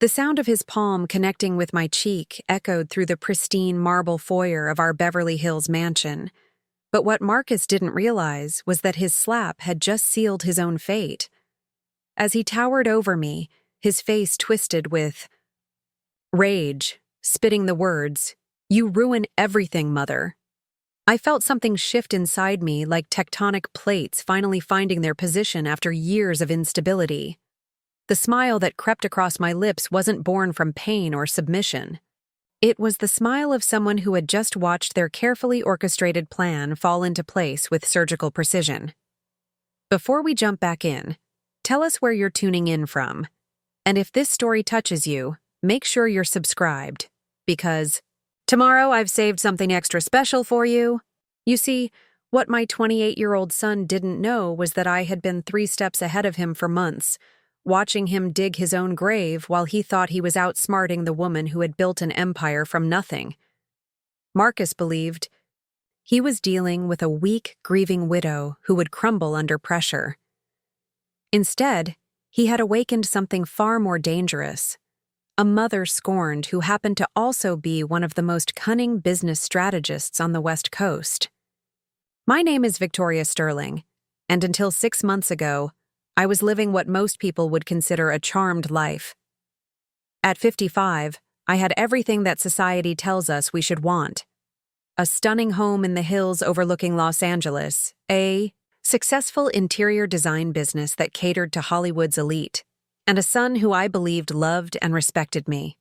The sound of his palm connecting with my cheek echoed through the pristine marble foyer of our Beverly Hills mansion. But what Marcus didn't realize was that his slap had just sealed his own fate. As he towered over me, his face twisted with rage, spitting the words, "You ruin everything, mother." I felt something shift inside me like tectonic plates finally finding their position after years of instability. The smile that crept across my lips wasn't born from pain or submission. It was the smile of someone who had just watched their carefully orchestrated plan fall into place with surgical precision. Before we jump back in, tell us where you're tuning in from. And if this story touches you, make sure you're subscribed, because tomorrow I've saved something extra special for you. You see, what my 28-year-old son didn't know was that I had been 3 steps ahead of him for months, watching him dig his own grave while he thought he was outsmarting the woman who had built an empire from nothing. Marcus believed he was dealing with a weak, grieving widow who would crumble under pressure. Instead, he had awakened something far more dangerous. A mother scorned who happened to also be one of the most cunning business strategists on the West Coast. My name is Victoria Sterling, and until 6 months ago, I was living what most people would consider a charmed life. At 55, I had everything that society tells us we should want. A stunning home in the hills overlooking Los Angeles, a successful interior design business that catered to Hollywood's elite, and a son who I believed loved and respected me.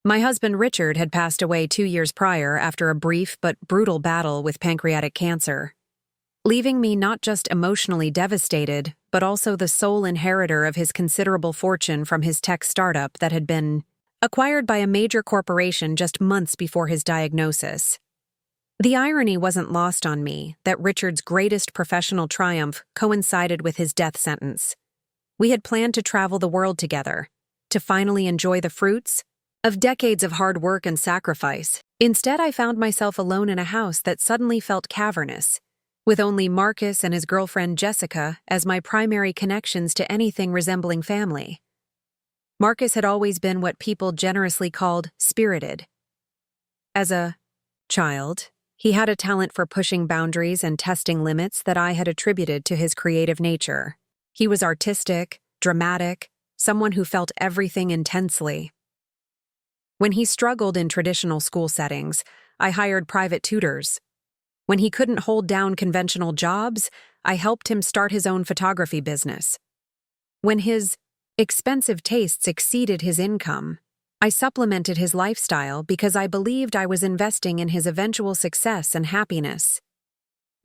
My husband Richard had passed away 2 years prior after a brief but brutal battle with pancreatic cancer, leaving me not just emotionally devastated, but also the sole inheritor of his considerable fortune from his tech startup that had been acquired by a major corporation just months before his diagnosis. The irony wasn't lost on me that Richard's greatest professional triumph coincided with his death sentence. We had planned to travel the world together, to finally enjoy the fruits of decades of hard work and sacrifice. Instead, I found myself alone in a house that suddenly felt cavernous, with only Marcus and his girlfriend Jessica as my primary connections to anything resembling family. Marcus had always been what people generously called spirited. As a child, he had a talent for pushing boundaries and testing limits that I had attributed to his creative nature. He was artistic, dramatic, someone who felt everything intensely. When he struggled in traditional school settings, I hired private tutors. When he couldn't hold down conventional jobs, I helped him start his own photography business. When his expensive tastes exceeded his income, I supplemented his lifestyle because I believed I was investing in his eventual success and happiness.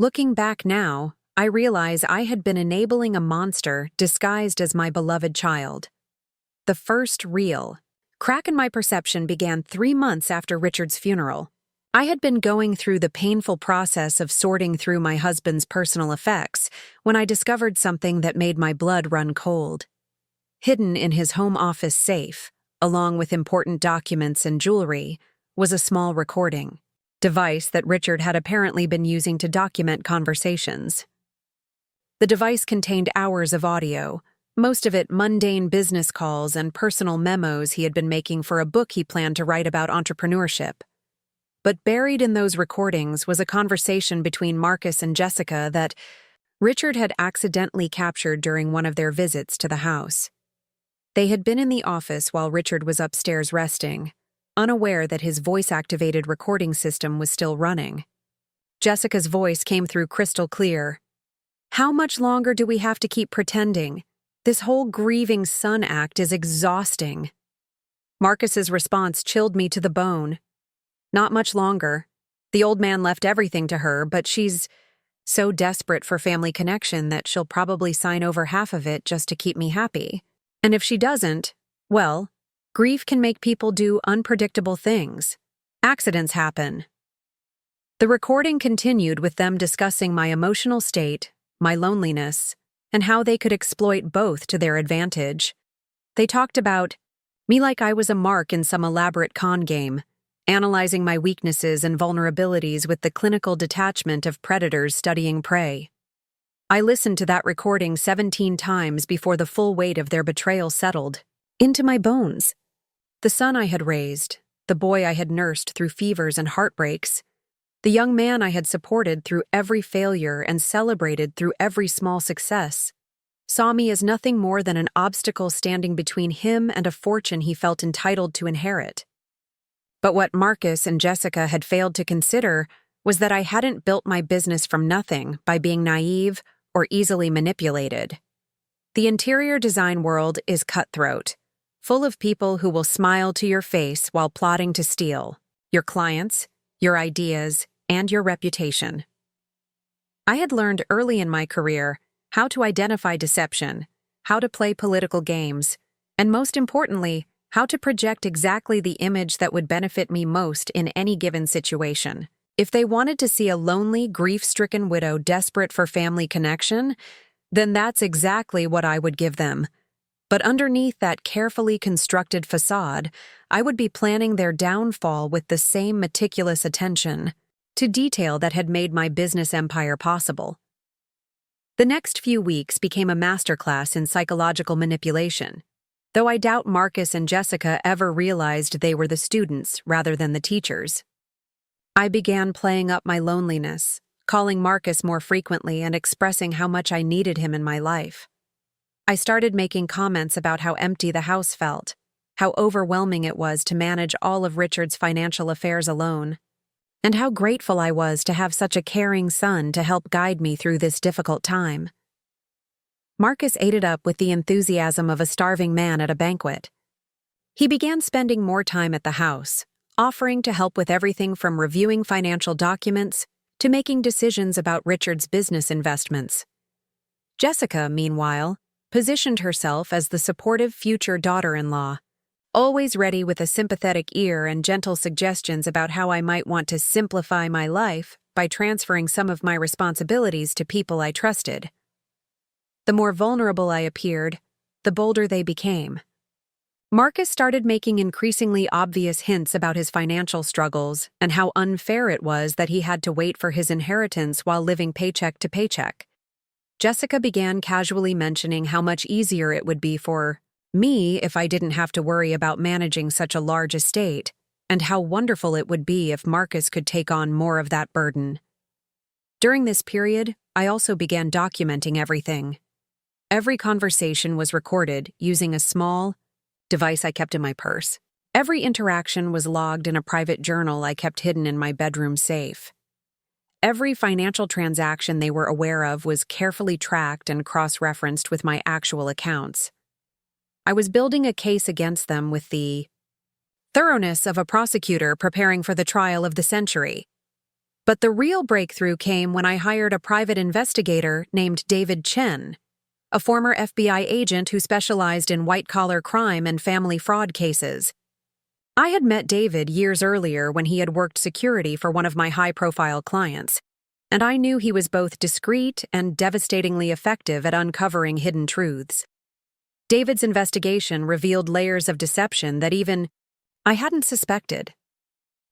Looking back now, I realize I had been enabling a monster disguised as my beloved child. The first real crack in my perception began 3 months after Richard's funeral. I had been going through the painful process of sorting through my husband's personal effects when I discovered something that made my blood run cold. Hidden in his home office safe, along with important documents and jewelry, was a small recording device that Richard had apparently been using to document conversations. The device contained hours of audio, most of it mundane business calls and personal memos he had been making for a book he planned to write about entrepreneurship. But buried in those recordings was a conversation between Marcus and Jessica that Richard had accidentally captured during one of their visits to the house. They had been in the office while Richard was upstairs resting, unaware that his voice-activated recording system was still running. Jessica's voice came through crystal clear. "How much longer do we have to keep pretending? This whole grieving son act is exhausting." Marcus's response chilled me to the bone. "Not much longer. The old man left everything to her, but she's so desperate for family connection that she'll probably sign over half of it just to keep me happy. And if she doesn't, well, grief can make people do unpredictable things. Accidents happen." The recording continued with them discussing my emotional state, my loneliness, and how they could exploit both to their advantage. They talked about me like I was a mark in some elaborate con game, analyzing my weaknesses and vulnerabilities with the clinical detachment of predators studying prey. I listened to that recording 17 times before the full weight of their betrayal settled into my bones. The son I had raised, the boy I had nursed through fevers and heartbreaks, the young man I had supported through every failure and celebrated through every small success, saw me as nothing more than an obstacle standing between him and a fortune he felt entitled to inherit. But what Marcus and Jessica had failed to consider was that I hadn't built my business from nothing by being naive or easily manipulated. The interior design world is cutthroat, full of people who will smile to your face while plotting to steal your clients, your ideas, and your reputation. I had learned early in my career how to identify deception, how to play political games, and most importantly, how to project exactly the image that would benefit me most in any given situation. If they wanted to see a lonely, grief-stricken widow desperate for family connection, then that's exactly what I would give them. But underneath that carefully constructed facade, I would be planning their downfall with the same meticulous attention to detail that had made my business empire possible. The next few weeks became a masterclass in psychological manipulation, though I doubt Marcus and Jessica ever realized they were the students rather than the teachers. I began playing up my loneliness, calling Marcus more frequently and expressing how much I needed him in my life. I started making comments about how empty the house felt, how overwhelming it was to manage all of Richard's financial affairs alone, and how grateful I was to have such a caring son to help guide me through this difficult time. Marcus ate it up with the enthusiasm of a starving man at a banquet. He began spending more time at the house, offering to help with everything from reviewing financial documents to making decisions about Richard's business investments. Jessica, meanwhile, positioned herself as the supportive future daughter-in-law, always ready with a sympathetic ear and gentle suggestions about how I might want to simplify my life by transferring some of my responsibilities to people I trusted. The more vulnerable I appeared, the bolder they became. Marcus started making increasingly obvious hints about his financial struggles and how unfair it was that he had to wait for his inheritance while living paycheck to paycheck. Jessica began casually mentioning how much easier it would be for me if I didn't have to worry about managing such a large estate, and how wonderful it would be if Marcus could take on more of that burden. During this period, I also began documenting everything. Every conversation was recorded using a small device I kept in my purse. Every interaction was logged in a private journal I kept hidden in my bedroom safe. Every financial transaction they were aware of was carefully tracked and cross-referenced with my actual accounts. I was building a case against them with the thoroughness of a prosecutor preparing for the trial of the century. But the real breakthrough came when I hired a private investigator named David Chen, a former FBI agent who specialized in white-collar crime and family fraud cases. I had met David years earlier when he had worked security for one of my high-profile clients, and I knew he was both discreet and devastatingly effective at uncovering hidden truths. David's investigation revealed layers of deception that even I hadn't suspected.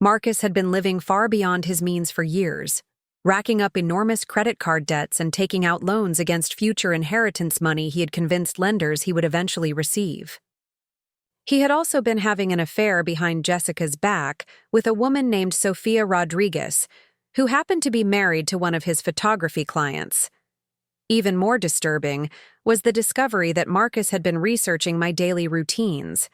Marcus had been living far beyond his means for years, racking up enormous credit card debts and taking out loans against future inheritance money he had convinced lenders he would eventually receive. He had also been having an affair behind Jessica's back with a woman named Sofia Rodriguez, who happened to be married to one of his photography clients. Even more disturbing was the discovery that Marcus had been researching my daily routines,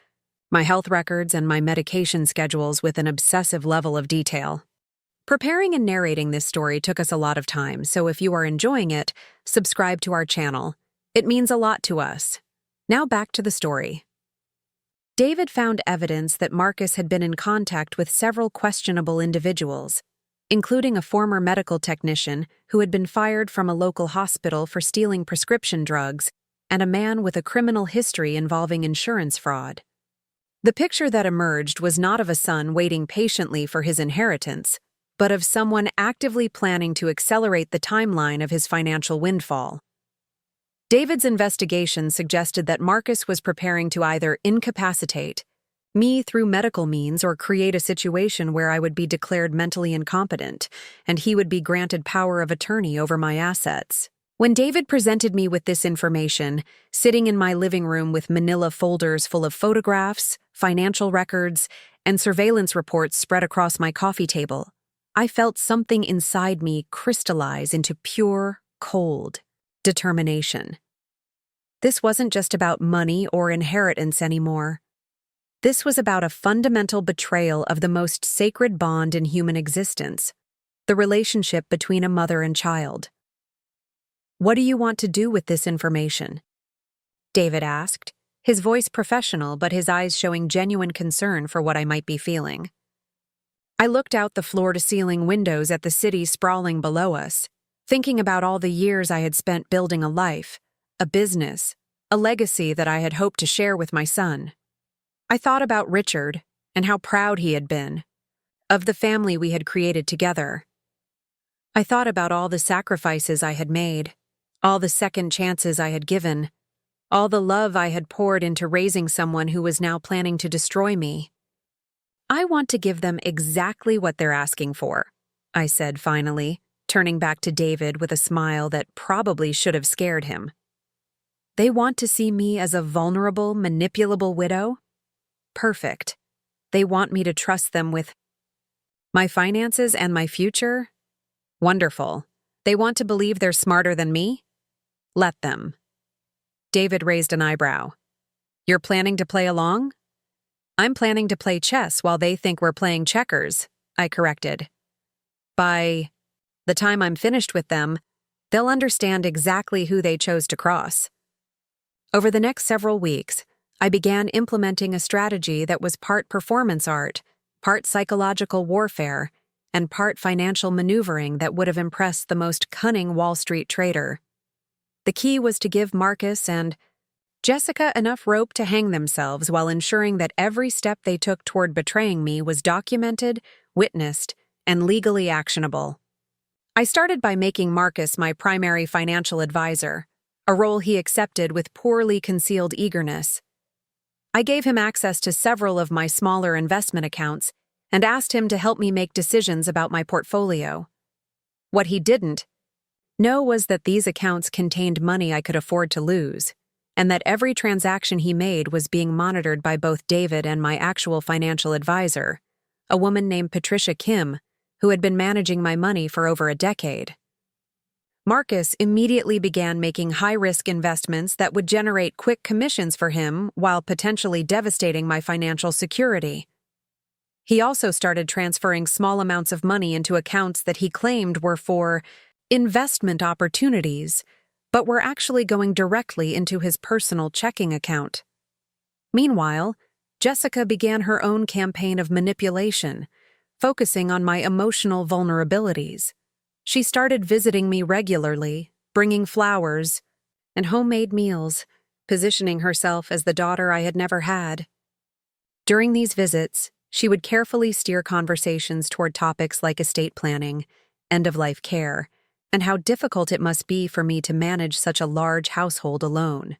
my health records and my medication schedules with an obsessive level of detail. Preparing and narrating this story took us a lot of time, so if you are enjoying it, subscribe to our channel. It means a lot to us. Now back to the story. David found evidence that Marcus had been in contact with several questionable individuals, including a former medical technician who had been fired from a local hospital for stealing prescription drugs, and a man with a criminal history involving insurance fraud. The picture that emerged was not of a son waiting patiently for his inheritance, but of someone actively planning to accelerate the timeline of his financial windfall. David's investigation suggested that Marcus was preparing to either incapacitate me through medical means or create a situation where I would be declared mentally incompetent, and he would be granted power of attorney over my assets. When David presented me with this information, sitting in my living room with manila folders full of photographs, financial records, and surveillance reports spread across my coffee table, I felt something inside me crystallize into pure, cold determination. This wasn't just about money or inheritance anymore. This was about a fundamental betrayal of the most sacred bond in human existence, the relationship between a mother and child. "What do you want to do with this information?" David asked, his voice professional but his eyes showing genuine concern for what I might be feeling. I looked out the floor-to-ceiling windows at the city sprawling below us, thinking about all the years I had spent building a life, a business, a legacy that I had hoped to share with my son. I thought about Richard and how proud he had been, of the family we had created together. I thought about all the sacrifices I had made, all the second chances I had given, all the love I had poured into raising someone who was now planning to destroy me. "I want to give them exactly what they're asking for," I said finally, turning back to David with a smile that probably should have scared him. "They want to see me as a vulnerable, manipulable widow? Perfect. They want me to trust them with my finances and my future? Wonderful. They want to believe they're smarter than me? Let them." David raised an eyebrow. "You're planning to play along?" "I'm planning to play chess while they think we're playing checkers," I corrected. "By the time I'm finished with them, they'll understand exactly who they chose to cross." Over the next several weeks, I began implementing a strategy that was part performance art, part psychological warfare, and part financial maneuvering that would have impressed the most cunning Wall Street trader. The key was to give Marcus and Jessica enough rope to hang themselves while ensuring that every step they took toward betraying me was documented, witnessed, and legally actionable. I started by making Marcus my primary financial advisor, a role he accepted with poorly concealed eagerness. I gave him access to several of my smaller investment accounts and asked him to help me make decisions about my portfolio. What he didn't know was that these accounts contained money I could afford to lose, and that every transaction he made was being monitored by both David and my actual financial advisor, a woman named Patricia Kim, who had been managing my money for over a decade. Marcus immediately began making high-risk investments that would generate quick commissions for him while potentially devastating my financial security. He also started transferring small amounts of money into accounts that he claimed were for investment opportunities, but were actually going directly into his personal checking account. Meanwhile, Jessica began her own campaign of manipulation, focusing on my emotional vulnerabilities. She started visiting me regularly, bringing flowers and homemade meals, positioning herself as the daughter I had never had. During these visits, she would carefully steer conversations toward topics like estate planning, end-of-life care, and how difficult it must be for me to manage such a large household alone.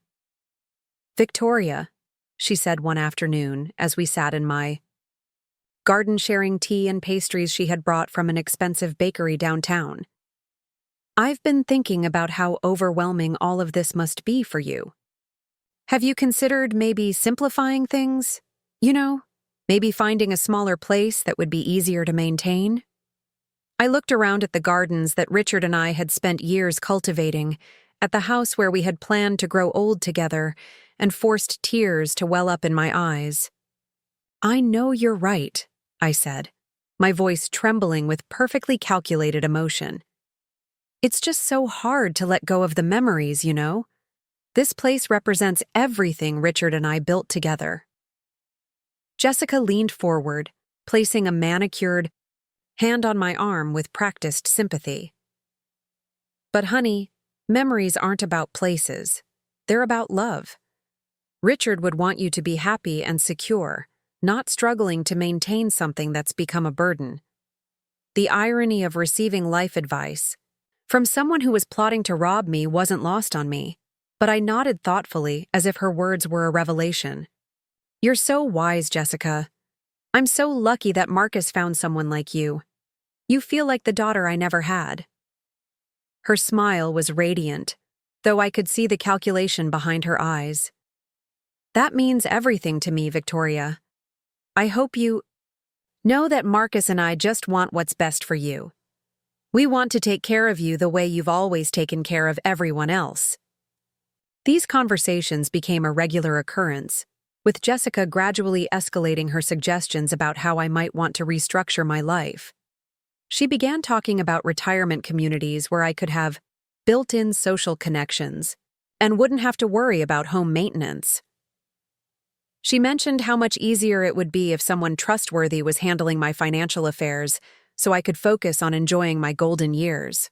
"Victoria," she said one afternoon as we sat in my garden sharing tea and pastries she had brought from an expensive bakery downtown, "I've been thinking about how overwhelming all of this must be for you. Have you considered maybe simplifying things? Maybe finding a smaller place that would be easier to maintain?" I looked around at the gardens that Richard and I had spent years cultivating, at the house where we had planned to grow old together, and forced tears to well up in my eyes. "I know you're right," I said, my voice trembling with perfectly calculated emotion. "It's just so hard to let go of the memories, This place represents everything Richard and I built together." Jessica leaned forward, placing a manicured hand on my arm with practiced sympathy. "But honey, memories aren't about places. They're about love. Richard would want you to be happy and secure, not struggling to maintain something that's become a burden." The irony of receiving life advice from someone who was plotting to rob me wasn't lost on me, but I nodded thoughtfully as if her words were a revelation. "You're so wise, Jessica. I'm so lucky that Marcus found someone like you. You feel like the daughter I never had." Her smile was radiant, though I could see the calculation behind her eyes. That means everything to me, Victoria. I hope you know that Marcus and I just want what's best for you. We want to take care of you the way you've always taken care of everyone else. These conversations became a regular occurrence, with Jessica gradually escalating her suggestions about how I might want to restructure my life. She began talking about retirement communities where I could have built-in social connections and wouldn't have to worry about home maintenance. She mentioned how much easier it would be if someone trustworthy was handling my financial affairs so I could focus on enjoying my golden years.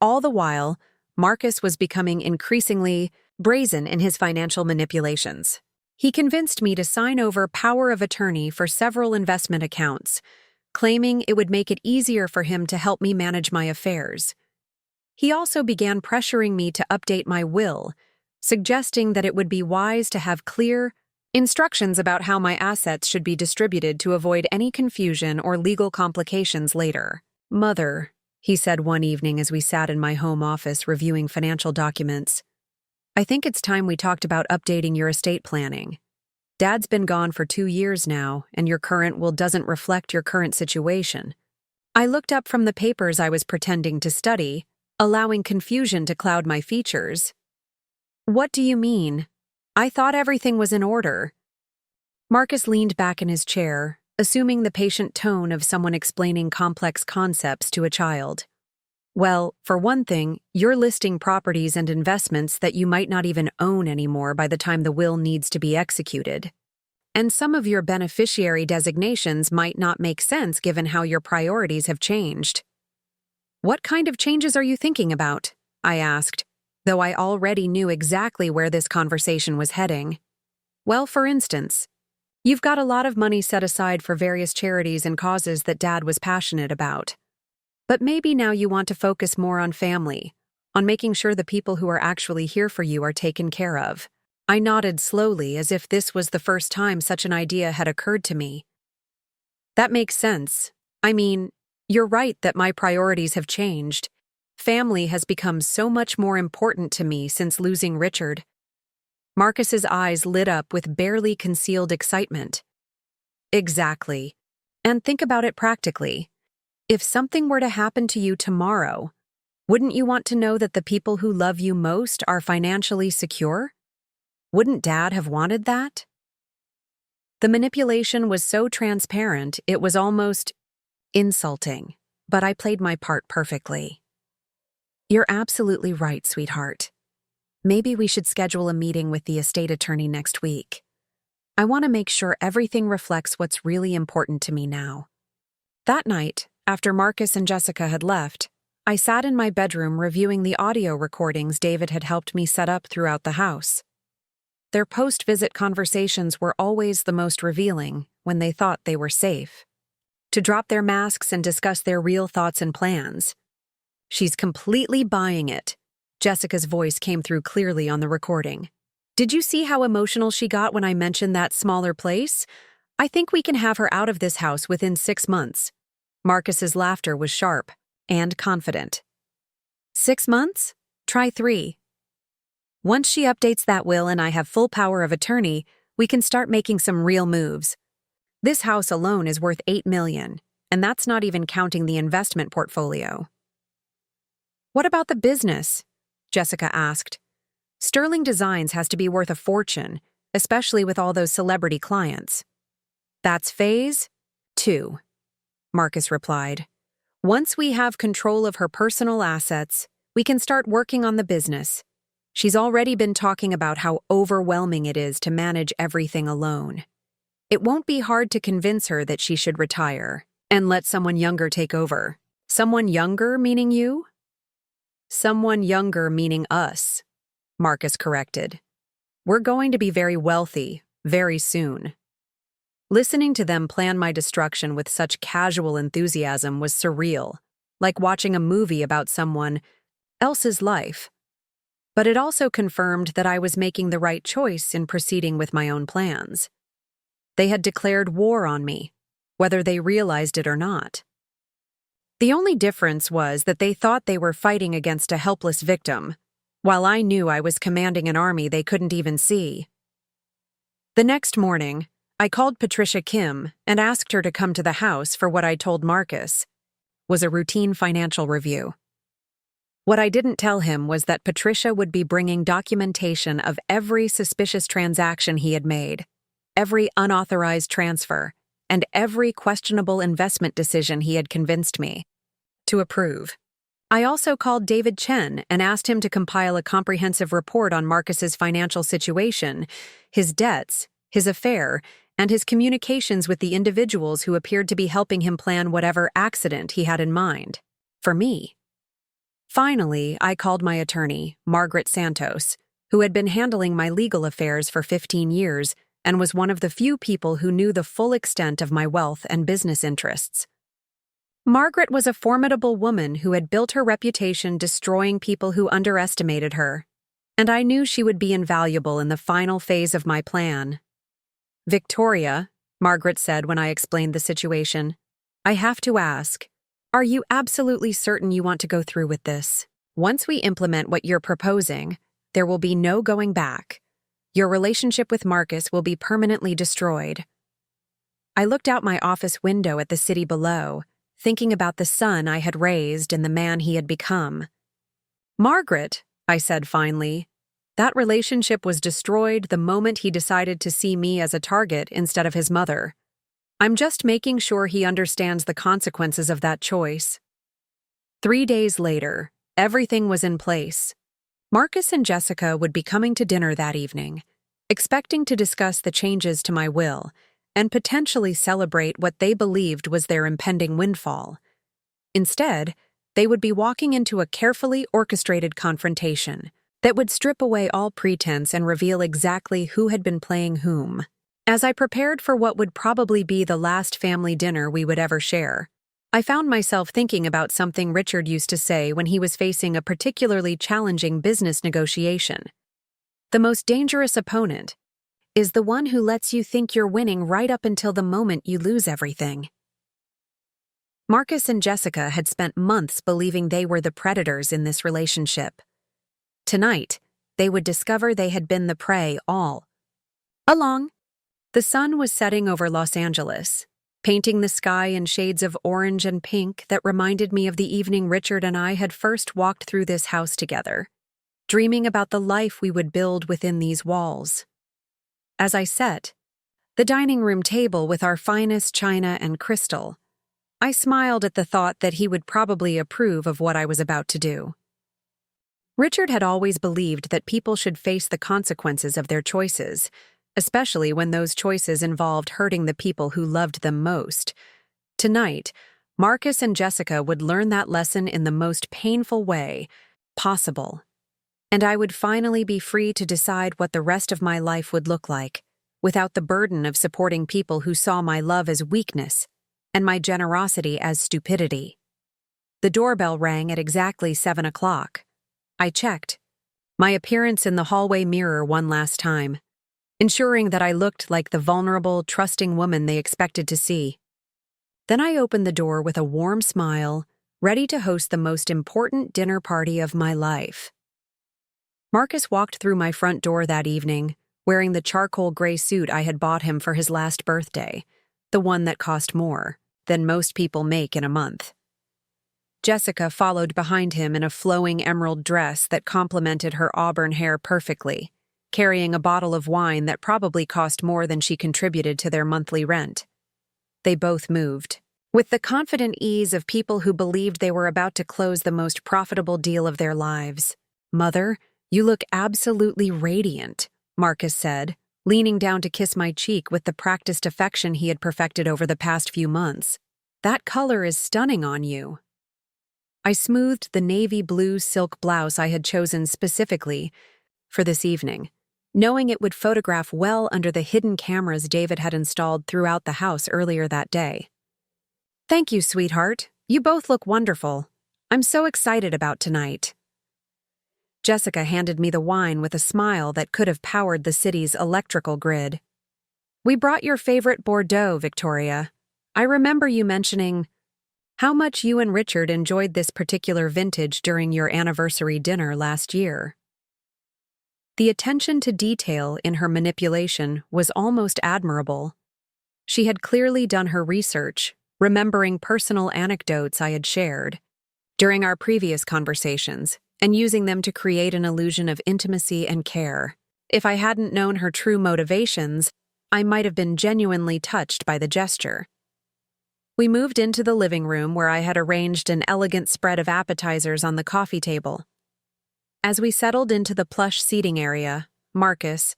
All the while, Marcus was becoming increasingly brazen in his financial manipulations. He convinced me to sign over power of attorney for several investment accounts, claiming it would make it easier for him to help me manage my affairs. He also began pressuring me to update my will, suggesting that it would be wise to have clear instructions about how my assets should be distributed to avoid any confusion or legal complications later. "Mother," he said one evening as we sat in my home office reviewing financial documents, "I think it's time we talked about updating your estate planning. Dad's been gone for 2 years now, and your current will doesn't reflect your current situation." I looked up from the papers I was pretending to study, allowing confusion to cloud my features. "What do you mean? I thought everything was in order." Marcus leaned back in his chair, assuming the patient tone of someone explaining complex concepts to a child. "Well, for one thing, you're listing properties and investments that you might not even own anymore by the time the will needs to be executed. And some of your beneficiary designations might not make sense given how your priorities have changed." "What kind of changes are you thinking about?" I asked, though I already knew exactly where this conversation was heading. "Well, for instance, you've got a lot of money set aside for various charities and causes that Dad was passionate about. But maybe now you want to focus more on family, on making sure the people who are actually here for you are taken care of." I nodded slowly as if this was the first time such an idea had occurred to me. "That makes sense. I mean, you're right that my priorities have changed. Family has become so much more important to me since losing Richard." Marcus's eyes lit up with barely concealed excitement. "Exactly. And think about it practically. If something were to happen to you tomorrow, wouldn't you want to know that the people who love you most are financially secure? Wouldn't Dad have wanted that?" The manipulation was so transparent it was almost insulting, but I played my part perfectly. "You're absolutely right, sweetheart. Maybe we should schedule a meeting with the estate attorney next week. I want to make sure everything reflects what's really important to me now." That night, after Marcus and Jessica had left, I sat in my bedroom reviewing the audio recordings David had helped me set up throughout the house. Their post-visit conversations were always the most revealing when they thought they were safe. To drop their masks and discuss their real thoughts and plans. "She's completely buying it." Jessica's voice came through clearly on the recording. "Did you see how emotional she got when I mentioned that smaller place? I think we can have her out of this house within 6 months. Marcus's laughter was sharp and confident. 6 months? Try 3. Once she updates that will and I have full power of attorney, we can start making some real moves. This house alone is worth $8 million, and that's not even counting the investment portfolio." "What about the business?" Jessica asked. "Sterling Designs has to be worth a fortune, especially with all those celebrity clients." "That's phase 2. Marcus replied. "Once we have control of her personal assets, we can start working on the business. She's already been talking about how overwhelming it is to manage everything alone. It won't be hard to convince her that she should retire and let someone younger take over." "Someone younger meaning you?" "Someone younger meaning us," Marcus corrected. "We're going to be very wealthy, very soon." Listening to them plan my destruction with such casual enthusiasm was surreal, like watching a movie about someone else's life. But it also confirmed that I was making the right choice in proceeding with my own plans. They had declared war on me, whether they realized it or not. The only difference was that they thought they were fighting against a helpless victim, while I knew I was commanding an army they couldn't even see. The next morning, I called Patricia Kim and asked her to come to the house for what I told Marcus was a routine financial review. What I didn't tell him was that Patricia would be bringing documentation of every suspicious transaction he had made, every unauthorized transfer, and every questionable investment decision he had convinced me to approve. I also called David Chen and asked him to compile a comprehensive report on Marcus's financial situation, his debts, his affair, and his communications with the individuals who appeared to be helping him plan whatever accident he had in mind. For me. Finally, I called my attorney, Margaret Santos, who had been handling my legal affairs for 15 years and was one of the few people who knew the full extent of my wealth and business interests. Margaret was a formidable woman who had built her reputation destroying people who underestimated her, and I knew she would be invaluable in the final phase of my plan. "Victoria," Margaret said when I explained the situation, "I have to ask, are you absolutely certain you want to go through with this? Once we implement what you're proposing, there will be no going back. Your relationship with Marcus will be permanently destroyed." I looked out my office window at the city below, thinking about the son I had raised and the man he had become. "Margaret," I said finally, "that relationship was destroyed the moment he decided to see me as a target instead of his mother. I'm just making sure he understands the consequences of that choice." 3 days later, everything was in place. Marcus and Jessica would be coming to dinner that evening, expecting to discuss the changes to my will and potentially celebrate what they believed was their impending windfall. Instead, they would be walking into a carefully orchestrated confrontation that would strip away all pretense and reveal exactly who had been playing whom. As I prepared for what would probably be the last family dinner we would ever share, I found myself thinking about something Richard used to say when he was facing a particularly challenging business negotiation. "The most dangerous opponent is the one who lets you think you're winning right up until the moment you lose everything." Marcus and Jessica had spent months believing they were the predators in this relationship. Tonight, they would discover they had been the prey all along. The sun was setting over Los Angeles, painting the sky in shades of orange and pink that reminded me of the evening Richard and I had first walked through this house together, dreaming about the life we would build within these walls. As I set the dining room table with our finest china and crystal, I smiled at the thought that he would probably approve of what I was about to do. Richard had always believed that people should face the consequences of their choices, especially when those choices involved hurting the people who loved them most. Tonight, Marcus and Jessica would learn that lesson in the most painful way possible, and I would finally be free to decide what the rest of my life would look like, without the burden of supporting people who saw my love as weakness and my generosity as stupidity. The doorbell rang at exactly 7 o'clock. I checked my appearance in the hallway mirror one last time, ensuring that I looked like the vulnerable, trusting woman they expected to see. Then I opened the door with a warm smile, ready to host the most important dinner party of my life. Marcus walked through my front door that evening, wearing the charcoal gray suit I had bought him for his last birthday, the one that cost more than most people make in a month. Jessica followed behind him in a flowing emerald dress that complemented her auburn hair perfectly, carrying a bottle of wine that probably cost more than she contributed to their monthly rent. They both moved, with the confident ease of people who believed they were about to close the most profitable deal of their lives. "Mother, you look absolutely radiant," Marcus said, leaning down to kiss my cheek with the practiced affection he had perfected over the past few months. "That color is stunning on you." I smoothed the navy blue silk blouse I had chosen specifically for this evening, knowing it would photograph well under the hidden cameras David had installed throughout the house earlier that day. "Thank you, sweetheart. You both look wonderful. I'm so excited about tonight." Jessica handed me the wine with a smile that could have powered the city's electrical grid. "We brought your favorite Bordeaux, Victoria. I remember you mentioning..." how much you and Richard enjoyed this particular vintage during your anniversary dinner last year. The attention to detail in her manipulation was almost admirable. She had clearly done her research, remembering personal anecdotes I had shared during our previous conversations, and using them to create an illusion of intimacy and care. If I hadn't known her true motivations, I might have been genuinely touched by the gesture. We moved into the living room where I had arranged an elegant spread of appetizers on the coffee table. As we settled into the plush seating area, Marcus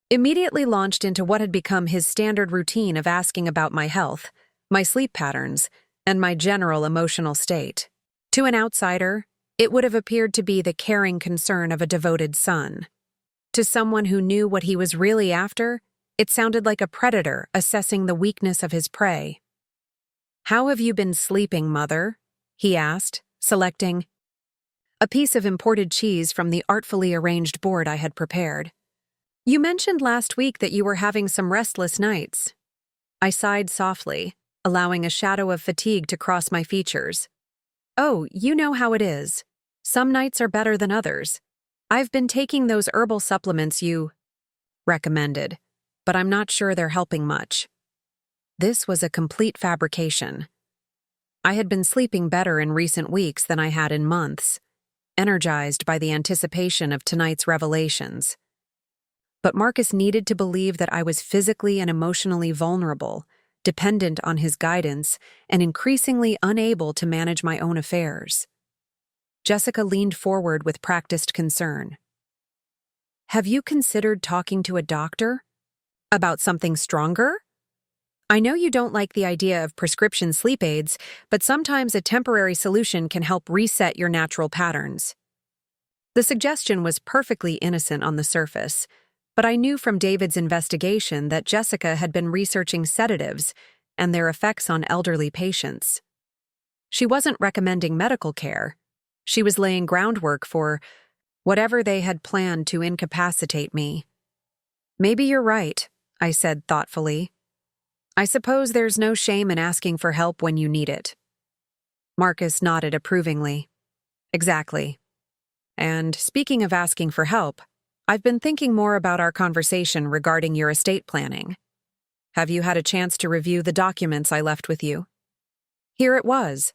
immediately launched into what had become his standard routine of asking about my health, my sleep patterns, and my general emotional state. To an outsider, it would have appeared to be the caring concern of a devoted son. To someone who knew what he was really after, it sounded like a predator assessing the weakness of his prey. "How have you been sleeping, Mother?" he asked, selecting a piece of imported cheese from the artfully arranged board I had prepared. "You mentioned last week that you were having some restless nights." I sighed softly, allowing a shadow of fatigue to cross my features. "Oh, you know how it is. Some nights are better than others. I've been taking those herbal supplements you recommended, but I'm not sure they're helping much." This was a complete fabrication. I had been sleeping better in recent weeks than I had in months, energized by the anticipation of tonight's revelations. But Marcus needed to believe that I was physically and emotionally vulnerable, dependent on his guidance, and increasingly unable to manage my own affairs. Jessica leaned forward with practiced concern. "Have you considered talking to a doctor? About something stronger? I know you don't like the idea of prescription sleep aids, but sometimes a temporary solution can help reset your natural patterns." The suggestion was perfectly innocent on the surface, but I knew from David's investigation that Jessica had been researching sedatives and their effects on elderly patients. She wasn't recommending medical care. She was laying groundwork for whatever they had planned to incapacitate me. "Maybe you're right," I said thoughtfully. "I suppose there's no shame in asking for help when you need it." Marcus nodded approvingly. "Exactly. And speaking of asking for help, I've been thinking more about our conversation regarding your estate planning. Have you had a chance to review the documents I left with you?" Here it was,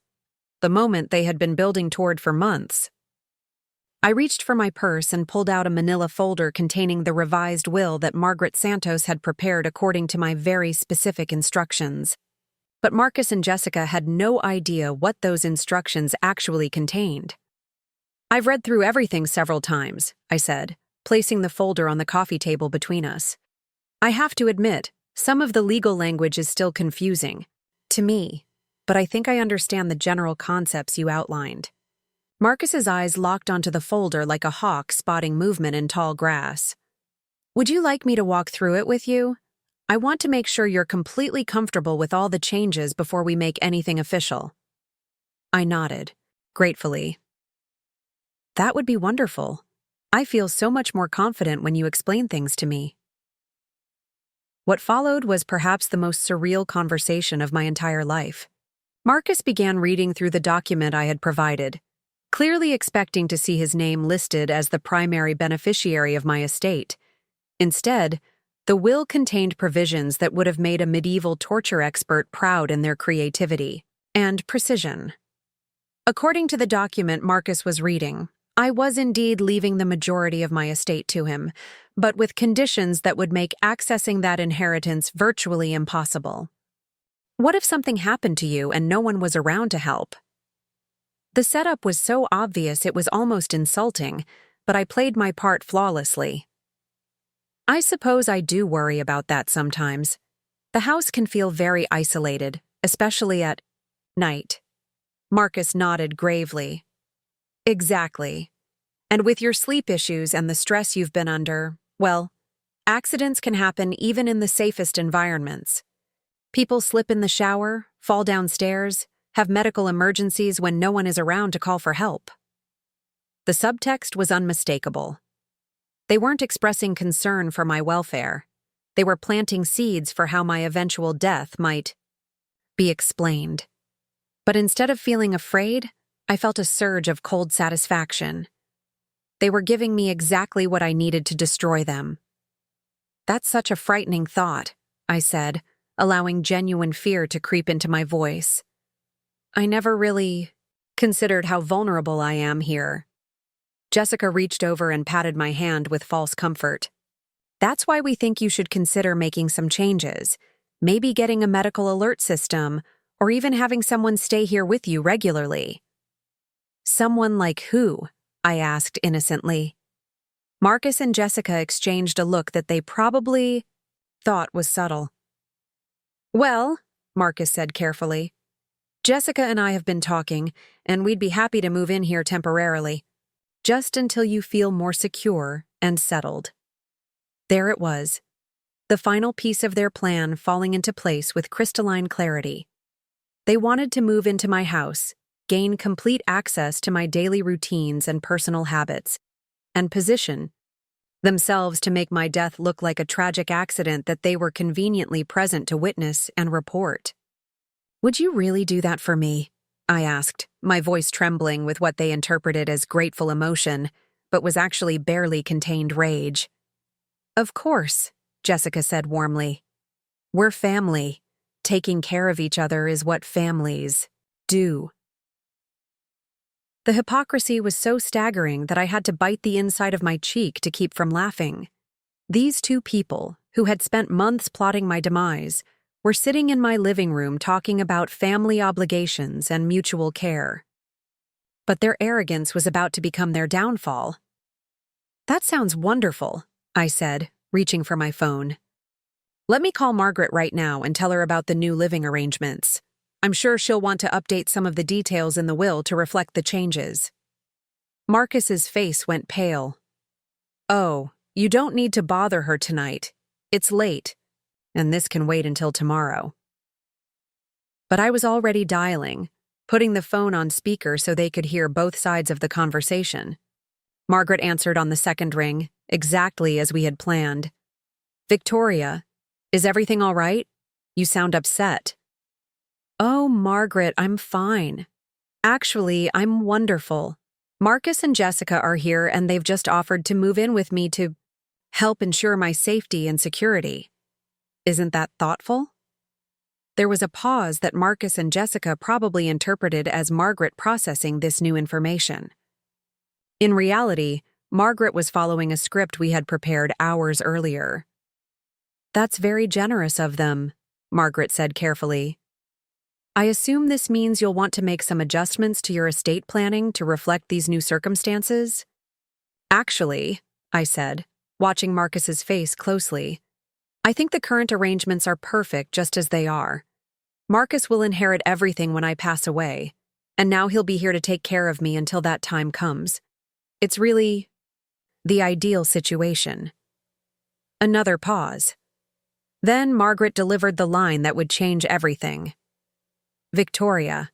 the moment they had been building toward for months. I reached for my purse and pulled out a manila folder containing the revised will that Margaret Santos had prepared according to my very specific instructions. But Marcus and Jessica had no idea what those instructions actually contained. "I've read through everything several times," I said, placing the folder on the coffee table between us. "I have to admit, some of the legal language is still confusing to me, but I think I understand the general concepts you outlined." Marcus's eyes locked onto the folder like a hawk spotting movement in tall grass. "Would you like me to walk through it with you? I want to make sure you're completely comfortable with all the changes before we make anything official." I nodded, gratefully. "That would be wonderful. I feel so much more confident when you explain things to me." What followed was perhaps the most surreal conversation of my entire life. Marcus began reading through the document I had provided, clearly expecting to see his name listed as the primary beneficiary of my estate. Instead, the will contained provisions that would have made a medieval torture expert proud in their creativity and precision. According to the document Marcus was reading, I was indeed leaving the majority of my estate to him, but with conditions that would make accessing that inheritance virtually impossible. What if something happened to you and no one was around to help? The setup was so obvious it was almost insulting, but I played my part flawlessly. I suppose I do worry about that sometimes. The house can feel very isolated, especially at night. Marcus nodded gravely. Exactly. And with your sleep issues and the stress you've been under, well, accidents can happen even in the safest environments. People slip in the shower, fall downstairs, have medical emergencies when no one is around to call for help. The subtext was unmistakable. They weren't expressing concern for my welfare. They were planting seeds for how my eventual death might be explained. But instead of feeling afraid, I felt a surge of cold satisfaction. They were giving me exactly what I needed to destroy them. "That's such a frightening thought," I said, allowing genuine fear to creep into my voice. "I never really considered how vulnerable I am here." Jessica reached over and patted my hand with false comfort. "That's why we think you should consider making some changes, maybe getting a medical alert system, or even having someone stay here with you regularly." "Someone like who?" I asked innocently. Marcus and Jessica exchanged a look that they probably thought was subtle. "Well," Marcus said carefully, "Jessica and I have been talking, and we'd be happy to move in here temporarily, just until you feel more secure and settled." There it was, the final piece of their plan falling into place with crystalline clarity. They wanted to move into my house, gain complete access to my daily routines and personal habits, and position themselves to make my death look like a tragic accident that they were conveniently present to witness and report. "Would you really do that for me?" I asked, my voice trembling with what they interpreted as grateful emotion, but was actually barely contained rage. "Of course," Jessica said warmly. "We're family. Taking care of each other is what families do." The hypocrisy was so staggering that I had to bite the inside of my cheek to keep from laughing. These two people, who had spent months plotting my demise, were sitting in my living room talking about family obligations and mutual care. But their arrogance was about to become their downfall. "That sounds wonderful," I said, reaching for my phone. "Let me call Margaret right now and tell her about the new living arrangements. I'm sure she'll want to update some of the details in the will to reflect the changes." Marcus's face went pale. "Oh, you don't need to bother her tonight. It's late, and this can wait until tomorrow." But I was already dialing, putting the phone on speaker so they could hear both sides of the conversation. Margaret answered on the second ring, exactly as we had planned. "Victoria, is everything all right? You sound upset." "Oh, Margaret, I'm fine. Actually, I'm wonderful. Marcus and Jessica are here and they've just offered to move in with me to help ensure my safety and security. Isn't that thoughtful?" There was a pause that Marcus and Jessica probably interpreted as Margaret processing this new information. In reality, Margaret was following a script we had prepared hours earlier. "That's very generous of them," Margaret said carefully. "I assume this means you'll want to make some adjustments to your estate planning to reflect these new circumstances?" "Actually," I said, watching Marcus's face closely, "I think the current arrangements are perfect just as they are. Marcus will inherit everything when I pass away, and now he'll be here to take care of me until that time comes. It's really the ideal situation." Another pause. Then Margaret delivered the line that would change everything. "Victoria,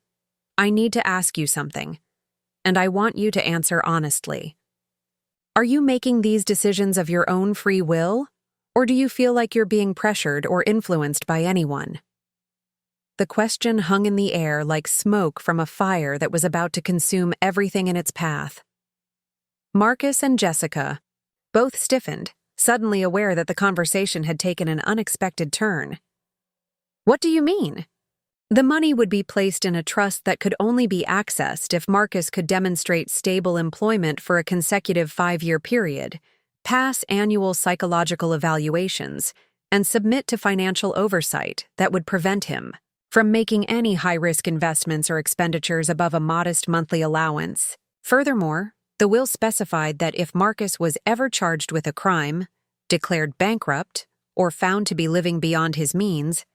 I need to ask you something, and I want you to answer honestly. Are you making these decisions of your own free will, or do you feel like you're being pressured or influenced by anyone?" The question hung in the air like smoke from a fire that was about to consume everything in its path. Marcus and Jessica both stiffened, suddenly aware that the conversation had taken an unexpected turn. "What do you mean?" "The money would be placed in a trust that could only be accessed if Marcus could demonstrate stable employment for a consecutive 5-year period, pass annual psychological evaluations, and submit to financial oversight that would prevent him from making any high-risk investments or expenditures above a modest monthly allowance. Furthermore, the will specified that if Marcus was ever charged with a crime, declared bankrupt, or found to be living beyond his means,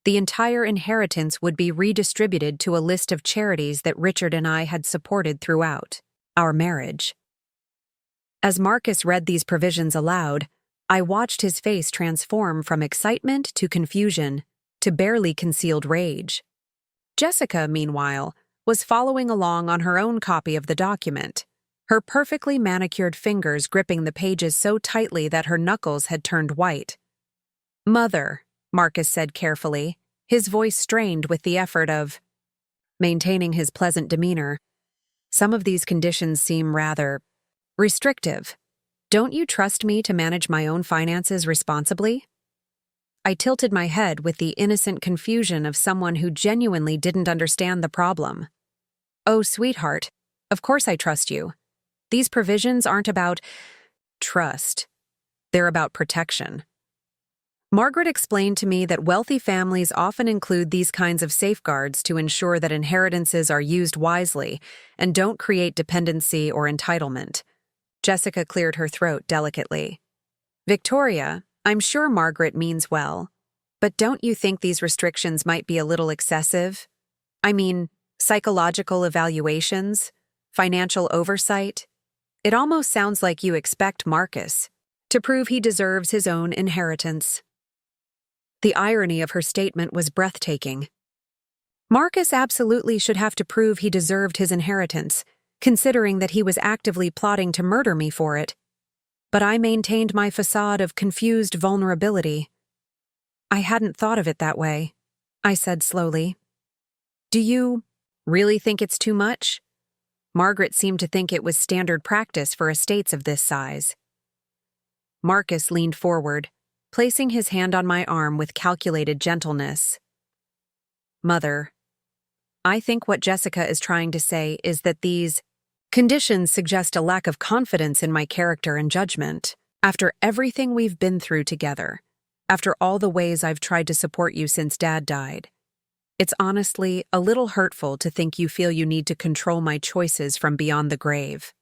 the entire inheritance would be redistributed to a list of charities that Richard and I had supported throughout our marriage." As Marcus read these provisions aloud, I watched his face transform from excitement to confusion to barely concealed rage. Jessica, meanwhile, was following along on her own copy of the document, her perfectly manicured fingers gripping the pages so tightly that her knuckles had turned white. "Mother," Marcus said carefully, his voice strained with the effort of maintaining his pleasant demeanor. Some of these conditions seem rather restrictive. Don't you trust me to manage my own finances responsibly? I tilted my head with the innocent confusion of someone who genuinely didn't understand the problem. Oh, sweetheart, of course I trust you. These provisions aren't about trust. They're about protection. Margaret explained to me that wealthy families often include these kinds of safeguards to ensure that inheritances are used wisely and don't create dependency or entitlement. Jessica cleared her throat delicately. Victoria, I'm sure Margaret means well, but don't you think these restrictions might be a little excessive? I mean, psychological evaluations, financial oversight. It almost sounds like you expect Marcus to prove he deserves his own inheritance. The irony of her statement was breathtaking. Marcus absolutely should have to prove he deserved his inheritance, considering that he was actively plotting to murder me for it. But I maintained my facade of confused vulnerability. I hadn't thought of it that way, I said slowly. Do you really think it's too much? Margaret seemed to think it was standard practice for estates of this size. Marcus leaned forward, placing his hand on my arm with calculated gentleness. Mother, I think what Jessica is trying to say is that these conditions suggest a lack of confidence in my character and judgment. After everything we've been through together, after all the ways I've tried to support you since Dad died, it's honestly a little hurtful to think you feel you need to control my choices from beyond the grave.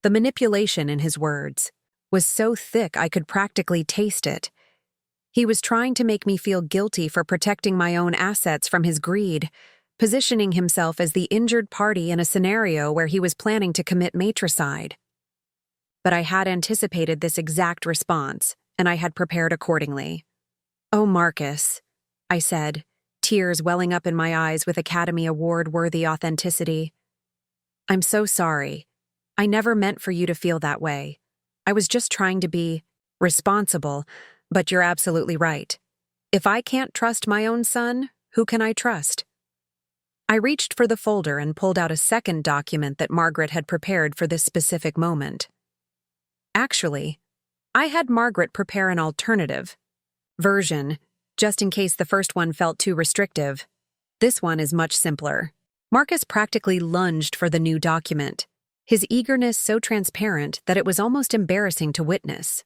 The manipulation in his words was so thick I could practically taste it. He was trying to make me feel guilty for protecting my own assets from his greed, positioning himself as the injured party in a scenario where he was planning to commit matricide. But I had anticipated this exact response, and I had prepared accordingly. Oh, Marcus, I said, tears welling up in my eyes with Academy Award-worthy authenticity. I'm so sorry. I never meant for you to feel that way. I was just trying to be responsible, but you're absolutely right. If I can't trust my own son, who can I trust? I reached for the folder and pulled out a second document that Margaret had prepared for this specific moment. Actually, I had Margaret prepare an alternative version, just in case the first one felt too restrictive. This one is much simpler. Marcus practically lunged for the new document, his eagerness so transparent that it was almost embarrassing to witness.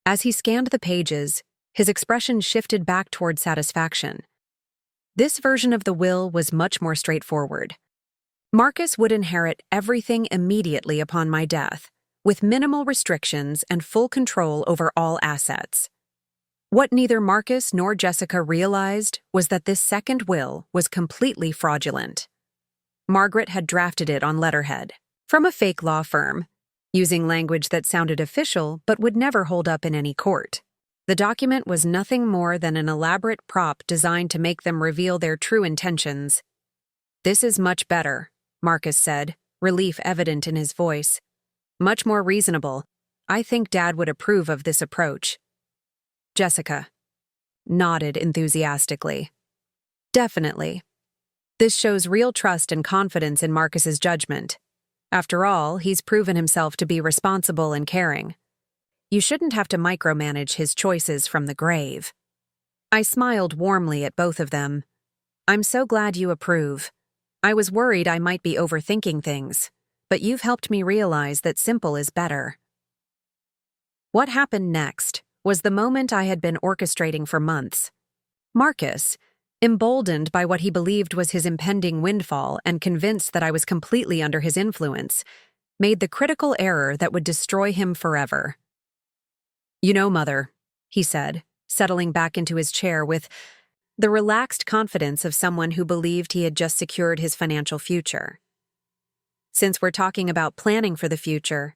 As he scanned the pages, his expression shifted back toward satisfaction. This version of the will was much more straightforward. Marcus would inherit everything immediately upon my death, with minimal restrictions and full control over all assets. What neither Marcus nor Jessica realized was that this second will was completely fraudulent. Margaret had drafted it on letterhead, from a fake law firm, using language that sounded official but would never hold up in any court. The document was nothing more than an elaborate prop designed to make them reveal their true intentions. This is much better, Marcus said, relief evident in his voice. Much more reasonable. I think Dad would approve of this approach. Jessica nodded enthusiastically. Definitely. This shows real trust and confidence in Marcus's judgment. After all, he's proven himself to be responsible and caring. You shouldn't have to micromanage his choices from the grave. I smiled warmly at both of them. I'm so glad you approve. I was worried I might be overthinking things, but you've helped me realize that simple is better. What happened next was the moment I had been orchestrating for months. Marcus, emboldened by what he believed was his impending windfall and convinced that I was completely under his influence, made the critical error that would destroy him forever. You know, Mother, he said, settling back into his chair with the relaxed confidence of someone who believed he had just secured his financial future. Since we're talking about planning for the future,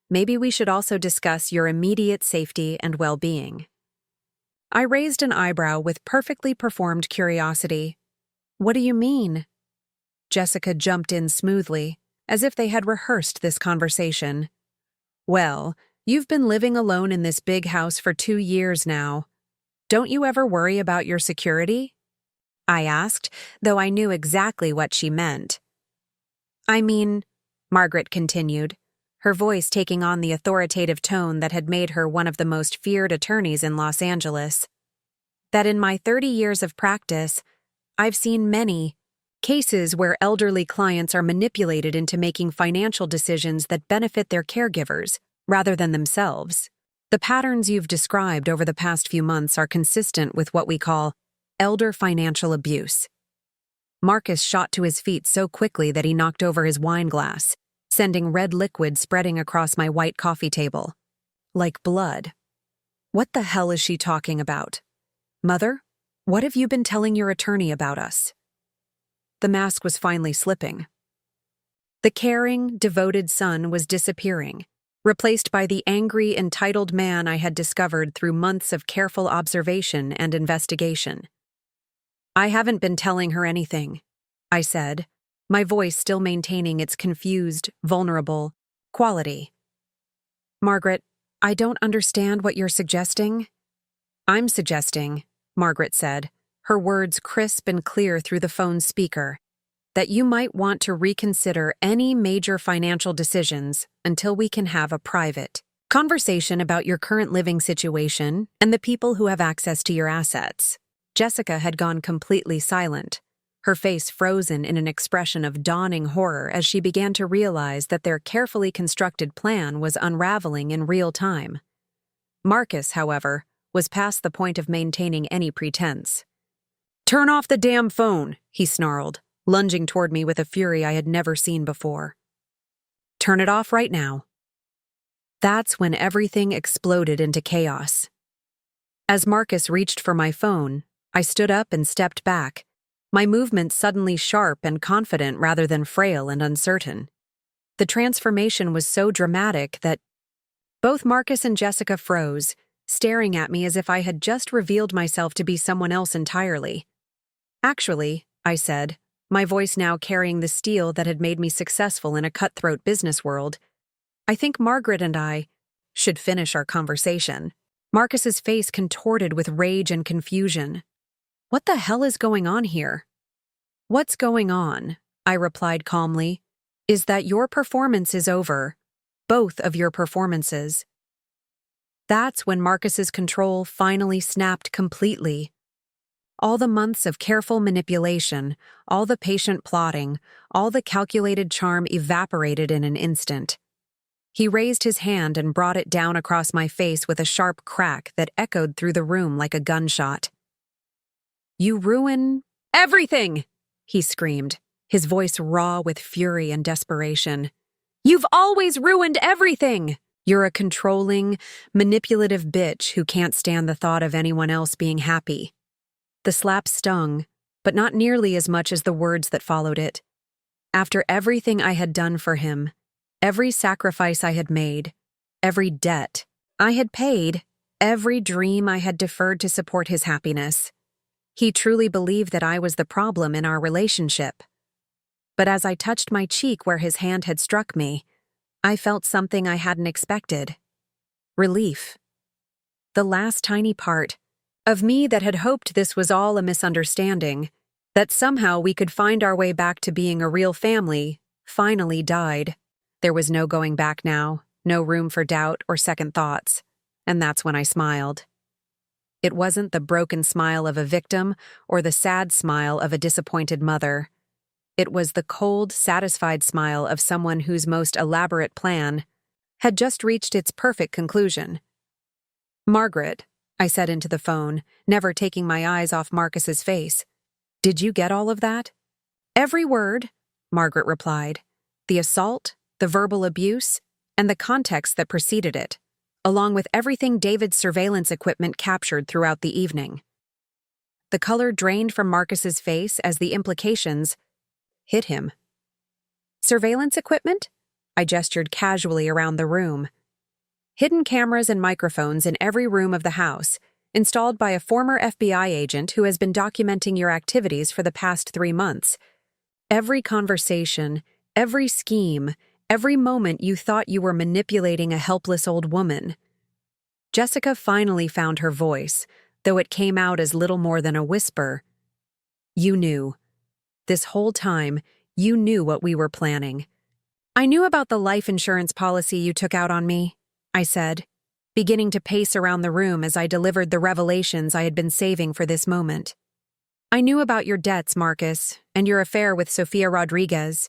maybe we should also discuss your immediate safety and well-being. I raised an eyebrow with perfectly performed curiosity. What do you mean? Jessica jumped in smoothly, as if they had rehearsed this conversation. Well, you've been living alone in this big house for 2 years now. Don't you ever worry about your security? I asked, though I knew exactly what she meant. I mean, Margaret continued, her voice taking on the authoritative tone that had made her one of the most feared attorneys in Los Angeles, that in my 30 years of practice, I've seen many cases where elderly clients are manipulated into making financial decisions that benefit their caregivers rather than themselves. The patterns you've described over the past few months are consistent with what we call elder financial abuse. Marcus shot to his feet so quickly that he knocked over his wine glass, sending red liquid spreading across my white coffee table. Like blood. What the hell is she talking about? Mother, what have you been telling your attorney about us? The mask was finally slipping. The caring, devoted son was disappearing, replaced by the angry, entitled man I had discovered through months of careful observation and investigation. I haven't been telling her anything, I said, my voice still maintaining its confused, vulnerable quality. Margaret, I don't understand what you're suggesting. I'm suggesting, Margaret said, her words crisp and clear through the phone's speaker, that you might want to reconsider any major financial decisions until we can have a private conversation about your current living situation and the people who have access to your assets. Jessica had gone completely silent, her face frozen in an expression of dawning horror as she began to realize that their carefully constructed plan was unraveling in real time. Marcus, however, was past the point of maintaining any pretense. "Turn off the damn phone," he snarled, lunging toward me with a fury I had never seen before. "Turn it off right now." That's when everything exploded into chaos. As Marcus reached for my phone, I stood up and stepped back, my movements suddenly sharp and confident rather than frail and uncertain. The transformation was so dramatic that both Marcus and Jessica froze, staring at me as if I had just revealed myself to be someone else entirely. "Actually," I said, my voice now carrying the steel that had made me successful in a cutthroat business world, "I think Margaret and I should finish our conversation." Marcus's face contorted with rage and confusion. "What the hell is going on here?" "What's going on," I replied calmly, "is that your performance is over. Both of your performances." That's when Marcus's control finally snapped completely. All the months of careful manipulation, all the patient plotting, all the calculated charm evaporated in an instant. He raised his hand and brought it down across my face with a sharp crack that echoed through the room like a gunshot. "You ruin everything!" he screamed, his voice raw with fury and desperation. "You've always ruined everything! You're a controlling, manipulative bitch who can't stand the thought of anyone else being happy." The slap stung, but not nearly as much as the words that followed it. After everything I had done for him, every sacrifice I had made, every debt I had paid, every dream I had deferred to support his happiness, he truly believed that I was the problem in our relationship. But as I touched my cheek where his hand had struck me, I felt something I hadn't expected. Relief. The last tiny part of me that had hoped this was all a misunderstanding, that somehow we could find our way back to being a real family, finally died. There was no going back now, no room for doubt or second thoughts, and that's when I smiled. It wasn't the broken smile of a victim or the sad smile of a disappointed mother. It was the cold, satisfied smile of someone whose most elaborate plan had just reached its perfect conclusion. "Margaret," I said into the phone, never taking my eyes off Marcus's face, "did you get all of that?" "Every word," Margaret replied. "The assault, the verbal abuse, and the context that preceded it, along with everything David's surveillance equipment captured throughout the evening." The color drained from Marcus's face as the implications hit him. "Surveillance equipment?" I gestured casually around the room. "Hidden cameras and microphones in every room of the house, installed by a former FBI agent who has been documenting your activities for the past 3 months. Every conversation, every scheme, every moment you thought you were manipulating a helpless old woman." Jessica finally found her voice, though it came out as little more than a whisper. You knew. This whole time, you knew what we were planning. I knew about the life insurance policy you took out on me, I said, beginning to pace around the room as I delivered the revelations I had been saving for this moment. I knew about your debts, Marcus, and your affair with Sofia Rodriguez.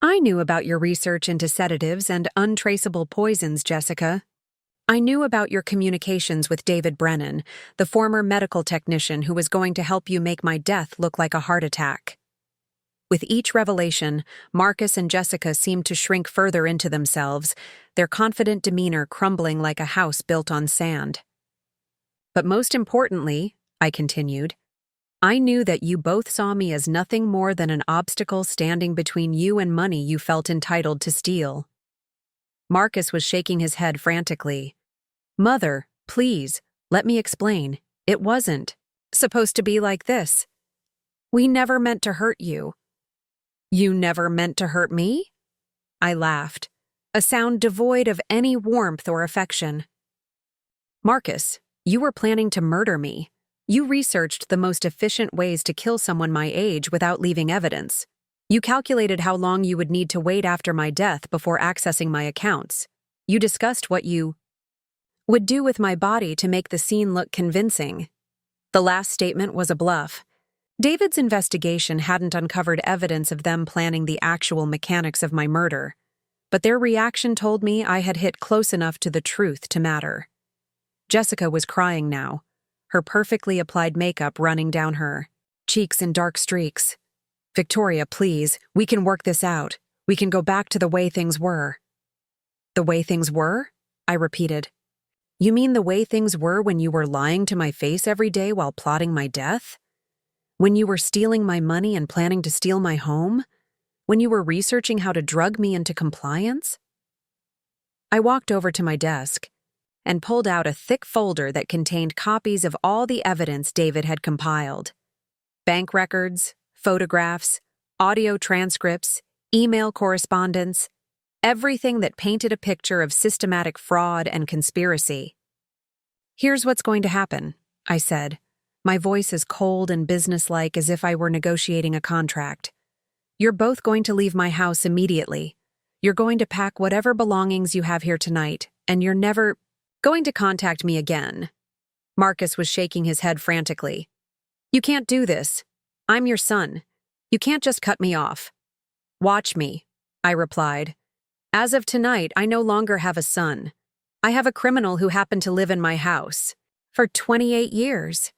I knew about your research into sedatives and untraceable poisons, Jessica. I knew about your communications with David Brennan, the former medical technician who was going to help you make my death look like a heart attack. With each revelation, Marcus and Jessica seemed to shrink further into themselves, their confident demeanor crumbling like a house built on sand. But most importantly, I continued, I knew that you both saw me as nothing more than an obstacle standing between you and money you felt entitled to steal. Marcus was shaking his head frantically. Mother, please, let me explain. It wasn't supposed to be like this. We never meant to hurt you. You never meant to hurt me? I laughed, a sound devoid of any warmth or affection. Marcus, you were planning to murder me. You researched the most efficient ways to kill someone my age without leaving evidence. You calculated how long you would need to wait after my death before accessing my accounts. You discussed what you would do with my body to make the scene look convincing. The last statement was a bluff. David's investigation hadn't uncovered evidence of them planning the actual mechanics of my murder, but their reaction told me I had hit close enough to the truth to matter. Jessica was crying now, her perfectly applied makeup running down her cheeks in dark streaks. Victoria, please, we can work this out. We can go back to the way things were. The way things were? I repeated. You mean the way things were when you were lying to my face every day while plotting my death? When you were stealing my money and planning to steal my home? When you were researching how to drug me into compliance? I walked over to my desk and pulled out a thick folder that contained copies of all the evidence David had compiled. Bank records, photographs, audio transcripts, email correspondence, everything that painted a picture of systematic fraud and conspiracy. Here's what's going to happen, I said, my voice as cold and businesslike as if I were negotiating a contract. You're both going to leave my house immediately. You're going to pack whatever belongings you have here tonight, and you're never going to contact me again. Marcus was shaking his head frantically. You can't do this. I'm your son. You can't just cut me off. Watch me, I replied. As of tonight, I no longer have a son. I have a criminal who happened to live in my house for 28 years.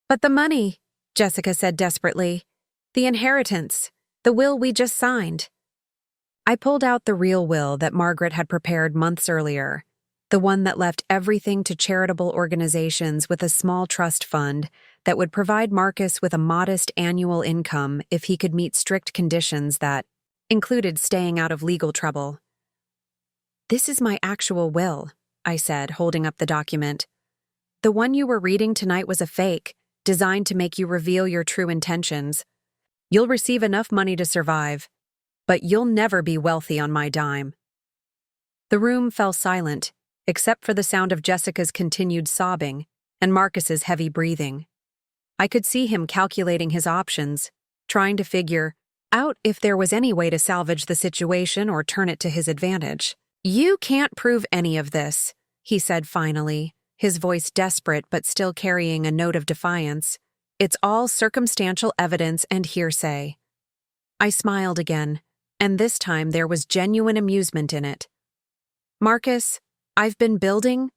But the money, Jessica said desperately. The inheritance, the will we just signed. I pulled out the real will that Margaret had prepared months earlier, the one that left everything to charitable organizations with a small trust fund that would provide Marcus with a modest annual income if he could meet strict conditions that included staying out of legal trouble. This is my actual will, I said, holding up the document. The one you were reading tonight was a fake, designed to make you reveal your true intentions. You'll receive enough money to survive, but you'll never be wealthy on my dime. The room fell silent, except for the sound of Jessica's continued sobbing and Marcus's heavy breathing. I could see him calculating his options, trying to figure out if there was any way to salvage the situation or turn it to his advantage. You can't prove any of this, he said finally, his voice desperate but still carrying a note of defiance. It's all circumstantial evidence and hearsay. I smiled again, and this time there was genuine amusement in it. Marcus, I've been building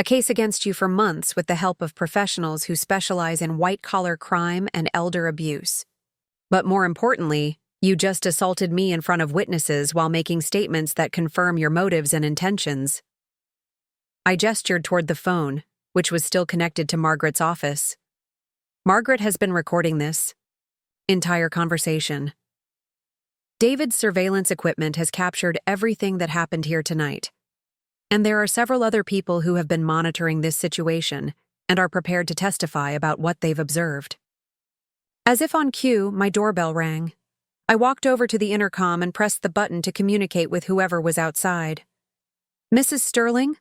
a case against you for months with the help of professionals who specialize in white-collar crime and elder abuse. But more importantly, you just assaulted me in front of witnesses while making statements that confirm your motives and intentions. I gestured toward the phone, which was still connected to Margaret's office. Margaret has been recording this entire conversation. David's surveillance equipment has captured everything that happened here tonight. And there are several other people who have been monitoring this situation and are prepared to testify about what they've observed. As if on cue, my doorbell rang. I walked over to the intercom and pressed the button to communicate with whoever was outside. Mrs. Sterling?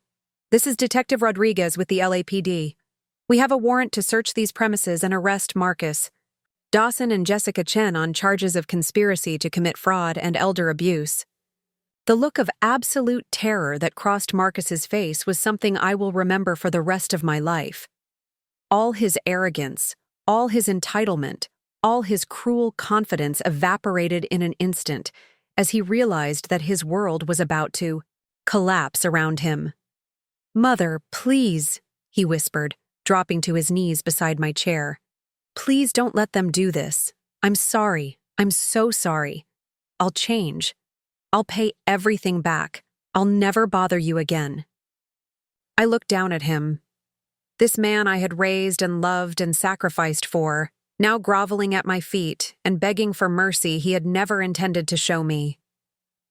This is Detective Rodriguez with the LAPD. We have a warrant to search these premises and arrest Marcus. Dawson and Jessica Chen on charges of conspiracy to commit fraud and elder abuse. The look of absolute terror that crossed Marcus's face was something I will remember for the rest of my life. All his arrogance, all his entitlement, all his cruel confidence evaporated in an instant as he realized that his world was about to collapse around him. "Mother, please," he whispered, dropping to his knees beside my chair. "Please don't let them do this. I'm sorry. I'm so sorry. I'll change. I'll pay everything back. I'll never bother you again." I looked down at him. This man I had raised and loved and sacrificed for, now groveling at my feet and begging for mercy he had never intended to show me.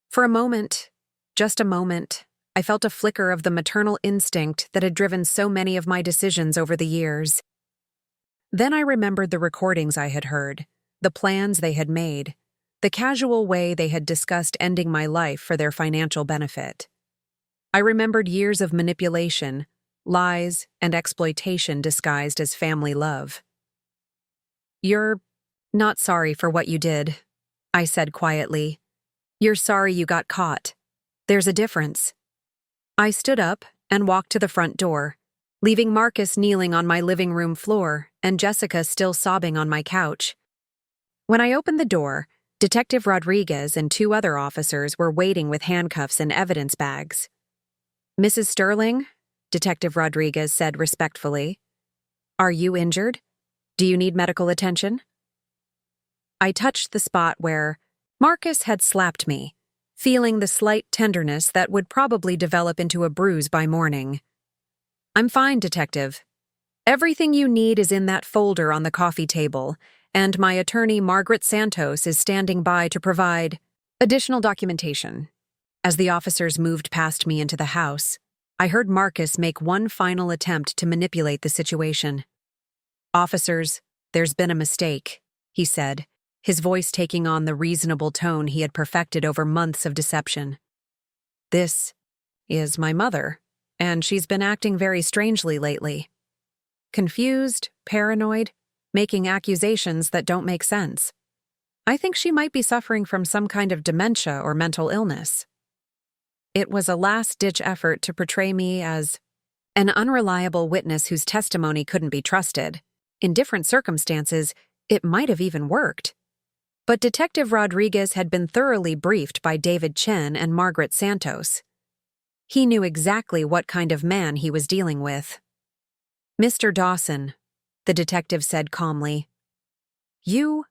For a moment, just a moment, I felt a flicker of the maternal instinct that had driven so many of my decisions over the years. Then I remembered the recordings I had heard, the plans they had made, the casual way they had discussed ending my life for their financial benefit. I remembered years of manipulation, lies, and exploitation disguised as family love. "You're not sorry for what you did," I said quietly. "You're sorry you got caught. There's a difference." I stood up and walked to the front door, leaving Marcus kneeling on my living room floor and Jessica still sobbing on my couch. When I opened the door, Detective Rodriguez and 2 other officers were waiting with handcuffs and evidence bags. "Mrs. Sterling," Detective Rodriguez said respectfully, "are you injured? Do you need medical attention?" I touched the spot where Marcus had slapped me, feeling the slight tenderness that would probably develop into a bruise by morning. "I'm fine, Detective. Everything you need is in that folder on the coffee table, and my attorney Margaret Santos is standing by to provide additional documentation." As the officers moved past me into the house, I heard Marcus make one final attempt to manipulate the situation. "Officers, there's been a mistake," he said, his voice taking on the reasonable tone he had perfected over months of deception. "This is my mother, and she's been acting very strangely lately. Confused, paranoid, making accusations that don't make sense. I think she might be suffering from some kind of dementia or mental illness." It was a last-ditch effort to portray me as an unreliable witness whose testimony couldn't be trusted. In different circumstances, it might have even worked. But Detective Rodriguez had been thoroughly briefed by David Chen and Margaret Santos. He knew exactly what kind of man he was dealing with. "Mr. Dawson," the detective said calmly, "you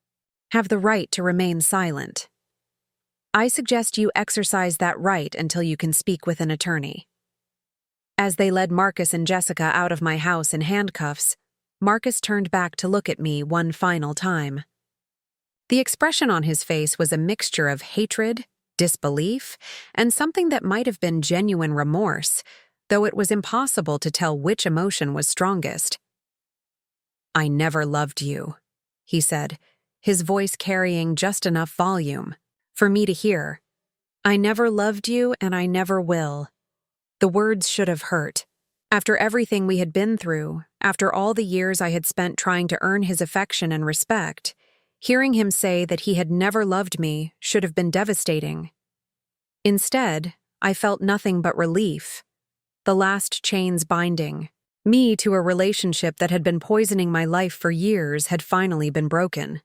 have the right to remain silent. I suggest you exercise that right until you can speak with an attorney." As they led Marcus and Jessica out of my house in handcuffs, Marcus turned back to look at me one final time. The expression on his face was a mixture of hatred, disbelief, and something that might have been genuine remorse, though it was impossible to tell which emotion was strongest. "I never loved you," he said, his voice carrying just enough volume for me to hear. "I never loved you, and I never will." The words should have hurt. After everything we had been through, after all the years I had spent trying to earn his affection and respect, hearing him say that he had never loved me should have been devastating. Instead, I felt nothing but relief. The last chains binding me to a relationship that had been poisoning my life for years had finally been broken.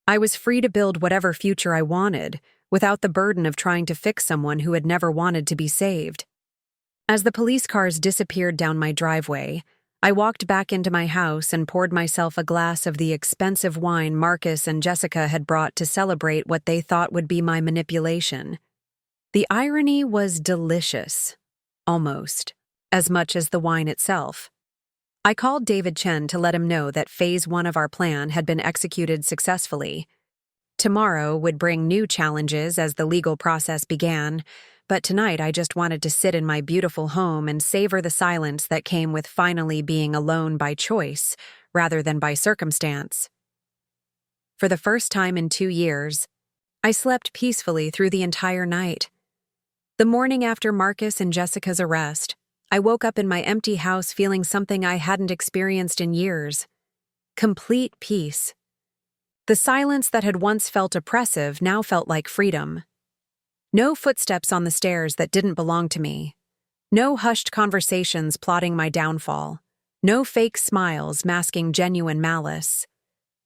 I was free to build whatever future I wanted, without the burden of trying to fix someone who had never wanted to be saved. As the police cars disappeared down my driveway, I walked back into my house and poured myself a glass of the expensive wine Marcus and Jessica had brought to celebrate what they thought would be my manipulation. The irony was delicious, almost, as much as the wine itself. I called David Chen to let him know that Phase 1 of our plan had been executed successfully. Tomorrow would bring new challenges as the legal process began, but tonight I just wanted to sit in my beautiful home and savor the silence that came with finally being alone by choice rather than by circumstance. For the first time in 2 years, I slept peacefully through the entire night. The morning after Marcus and Jessica's arrest, I woke up in my empty house feeling something I hadn't experienced in years: complete peace. The silence that had once felt oppressive now felt like freedom. No footsteps on the stairs that didn't belong to me. No hushed conversations plotting my downfall. No fake smiles masking genuine malice.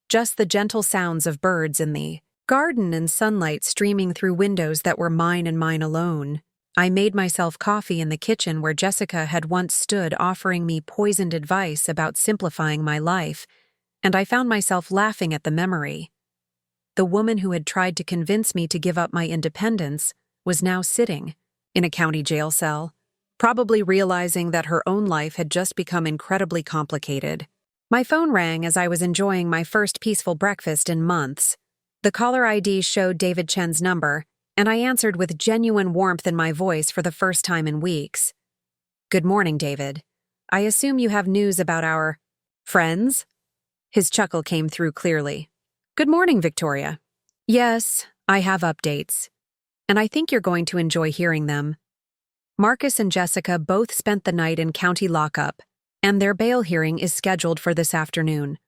Just the gentle sounds of birds in the garden and sunlight streaming through windows that were mine and mine alone. I made myself coffee in the kitchen where Jessica had once stood offering me poisoned advice about simplifying my life, and I found myself laughing at the memory. The woman who had tried to convince me to give up my independence was now sitting in a county jail cell, probably realizing that her own life had just become incredibly complicated. My phone rang as I was enjoying my first peaceful breakfast in months. The caller ID showed David Chen's number, and I answered with genuine warmth in my voice for the first time in weeks. "Good morning, David. I assume you have news about our friends?" His chuckle came through clearly. "Good morning, Victoria. Yes, I have updates, and I think you're going to enjoy hearing them." Marcus and Jessica both spent the night in county lockup, and their bail hearing is scheduled for this afternoon.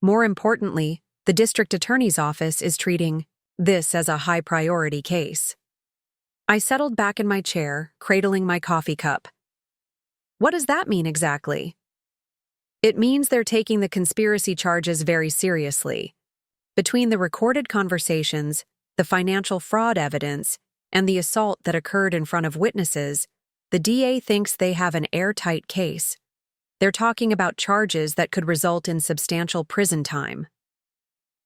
More importantly, the district attorney's office is treating this as a high-priority case. I settled back in my chair, cradling my coffee cup. What does that mean exactly? It means they're taking the conspiracy charges very seriously. Between the recorded conversations, the financial fraud evidence, and the assault that occurred in front of witnesses, the DA thinks they have an airtight case. They're talking about charges that could result in substantial prison time.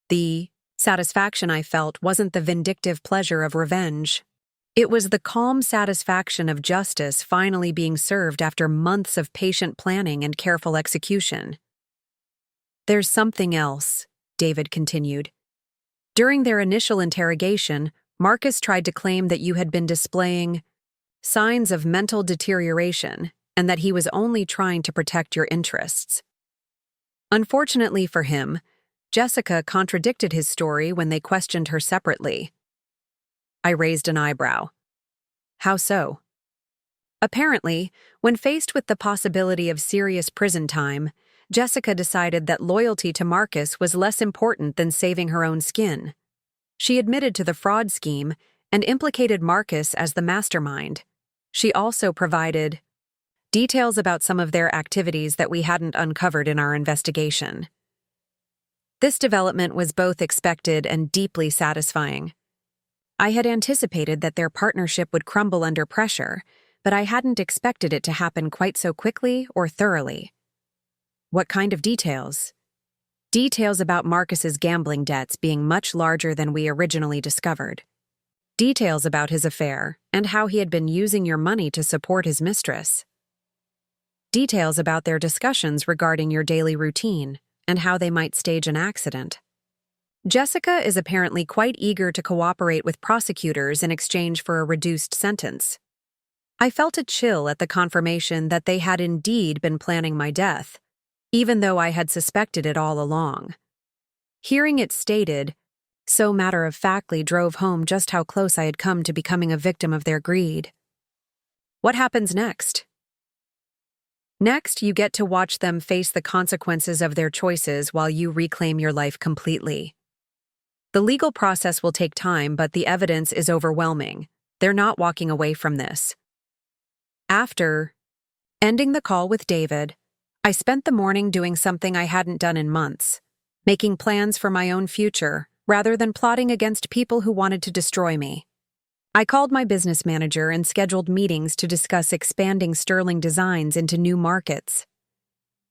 The satisfaction I felt wasn't the vindictive pleasure of revenge. It was the calm satisfaction of justice finally being served after months of patient planning and careful execution. "There's something else," David continued. "During their initial interrogation, Marcus tried to claim that you had been displaying signs of mental deterioration and that he was only trying to protect your interests. Unfortunately for him, Jessica contradicted his story when they questioned her separately." I raised an eyebrow. "How so?" "Apparently, when faced with the possibility of serious prison time, Jessica decided that loyalty to Marcus was less important than saving her own skin. She admitted to the fraud scheme and implicated Marcus as the mastermind. She also provided details about some of their activities that we hadn't uncovered in our investigation." This development was both expected and deeply satisfying. I had anticipated that their partnership would crumble under pressure, but I hadn't expected it to happen quite so quickly or thoroughly. "What kind of details?" "Details about Marcus's gambling debts being much larger than we originally discovered. Details about his affair and how he had been using your money to support his mistress. Details about their discussions regarding your daily routine and how they might stage an accident. Jessica is apparently quite eager to cooperate with prosecutors in exchange for a reduced sentence." I felt a chill at the confirmation that they had indeed been planning my death, even though I had suspected it all along. Hearing it stated so matter-of-factly drove home just how close I had come to becoming a victim of their greed. "What happens next?" "Next, you get to watch them face the consequences of their choices while you reclaim your life completely. The legal process will take time, but the evidence is overwhelming. They're not walking away from this." After ending the call with David, I spent the morning doing something I hadn't done in months, making plans for my own future rather than plotting against people who wanted to destroy me. I called my business manager and scheduled meetings to discuss expanding Sterling Designs into new markets.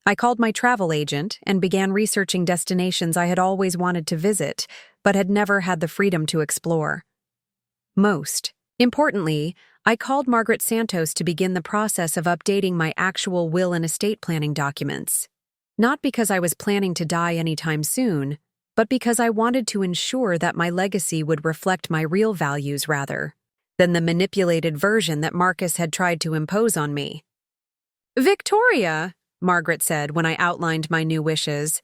I called my travel agent and began researching destinations I had always wanted to visit, but had never had the freedom to explore. Most importantly, I called Margaret Santos to begin the process of updating my actual will and estate planning documents. Not because I was planning to die anytime soon, but because I wanted to ensure that my legacy would reflect my real values rather than the manipulated version that Marcus had tried to impose on me. "Victoria," Margaret said when I outlined my new wishes,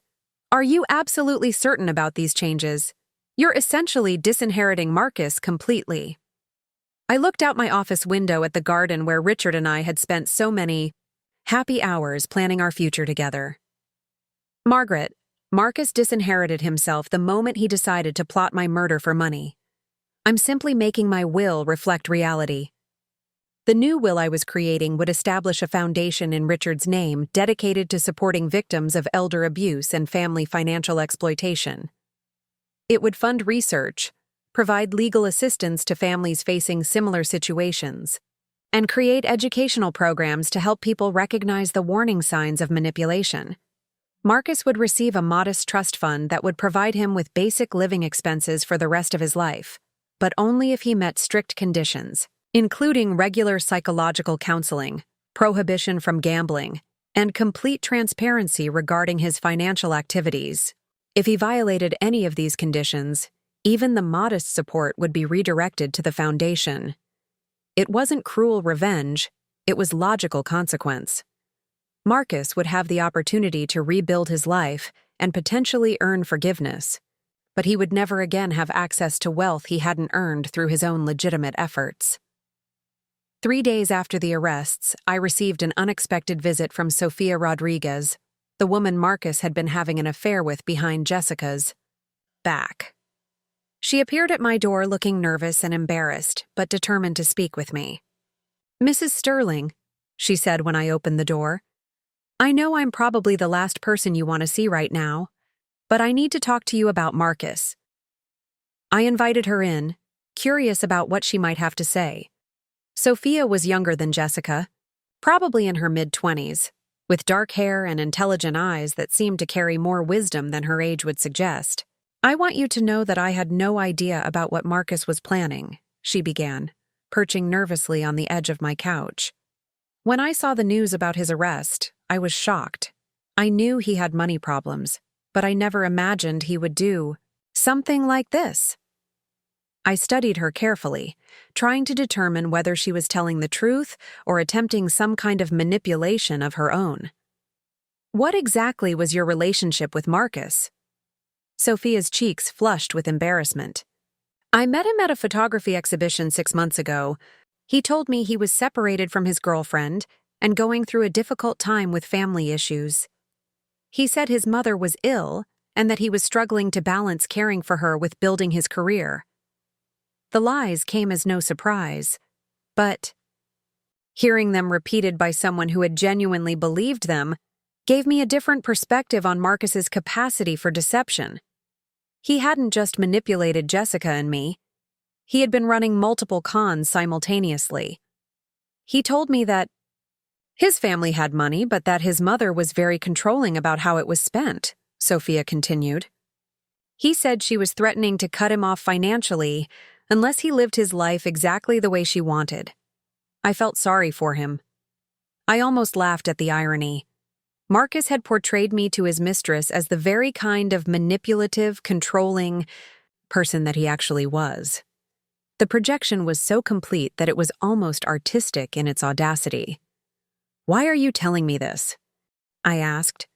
"are you absolutely certain about these changes? You're essentially disinheriting Marcus completely." I looked out my office window at the garden where Richard and I had spent so many happy hours planning our future together. "Margaret, Marcus disinherited himself the moment he decided to plot my murder for money. I'm simply making my will reflect reality. The new will I was creating would establish a foundation in Richard's name dedicated to supporting victims of elder abuse and family financial exploitation. It would fund research, provide legal assistance to families facing similar situations, and create educational programs to help people recognize the warning signs of manipulation. Marcus would receive a modest trust fund that would provide him with basic living expenses for the rest of his life, but only if he met strict conditions, including regular psychological counseling, prohibition from gambling, and complete transparency regarding his financial activities. If he violated any of these conditions, even the modest support would be redirected to the foundation. It wasn't cruel revenge, it was logical consequence. Marcus would have the opportunity to rebuild his life and potentially earn forgiveness, but he would never again have access to wealth he hadn't earned through his own legitimate efforts. 3 days after the arrests, I received an unexpected visit from Sofia Rodriguez, the woman Marcus had been having an affair with behind Jessica's back. She appeared at my door looking nervous and embarrassed, but determined to speak with me. "Mrs. Sterling," she said when I opened the door, "I know I'm probably the last person you want to see right now, but I need to talk to you about Marcus." I invited her in, curious about what she might have to say. Sophia was younger than Jessica, probably in her mid-20s, with dark hair and intelligent eyes that seemed to carry more wisdom than her age would suggest. "I want you to know that I had no idea about what Marcus was planning," she began, perching nervously on the edge of my couch. "When I saw the news about his arrest, I was shocked. I knew he had money problems, but I never imagined he would do something like this." I studied her carefully, trying to determine whether she was telling the truth or attempting some kind of manipulation of her own. "What exactly was your relationship with Marcus?" Sophia's cheeks flushed with embarrassment. "I met him at a photography exhibition 6 months ago. He told me he was separated from his girlfriend and going through a difficult time with family issues. He said his mother was ill and that he was struggling to balance caring for her with building his career. The lies came as no surprise, but hearing them repeated by someone who had genuinely believed them gave me a different perspective on Marcus's capacity for deception. He hadn't just manipulated Jessica and me. He had been running multiple cons simultaneously. He told me that his family had money, but that his mother was very controlling about how it was spent," Sophia continued. "He said she was threatening to cut him off financially unless he lived his life exactly the way she wanted. I felt sorry for him. I almost laughed at the irony. Marcus had portrayed me to his mistress as the very kind of manipulative, controlling person that he actually was. The projection was so complete that it was almost artistic in its audacity. "Why are you telling me this?" I asked.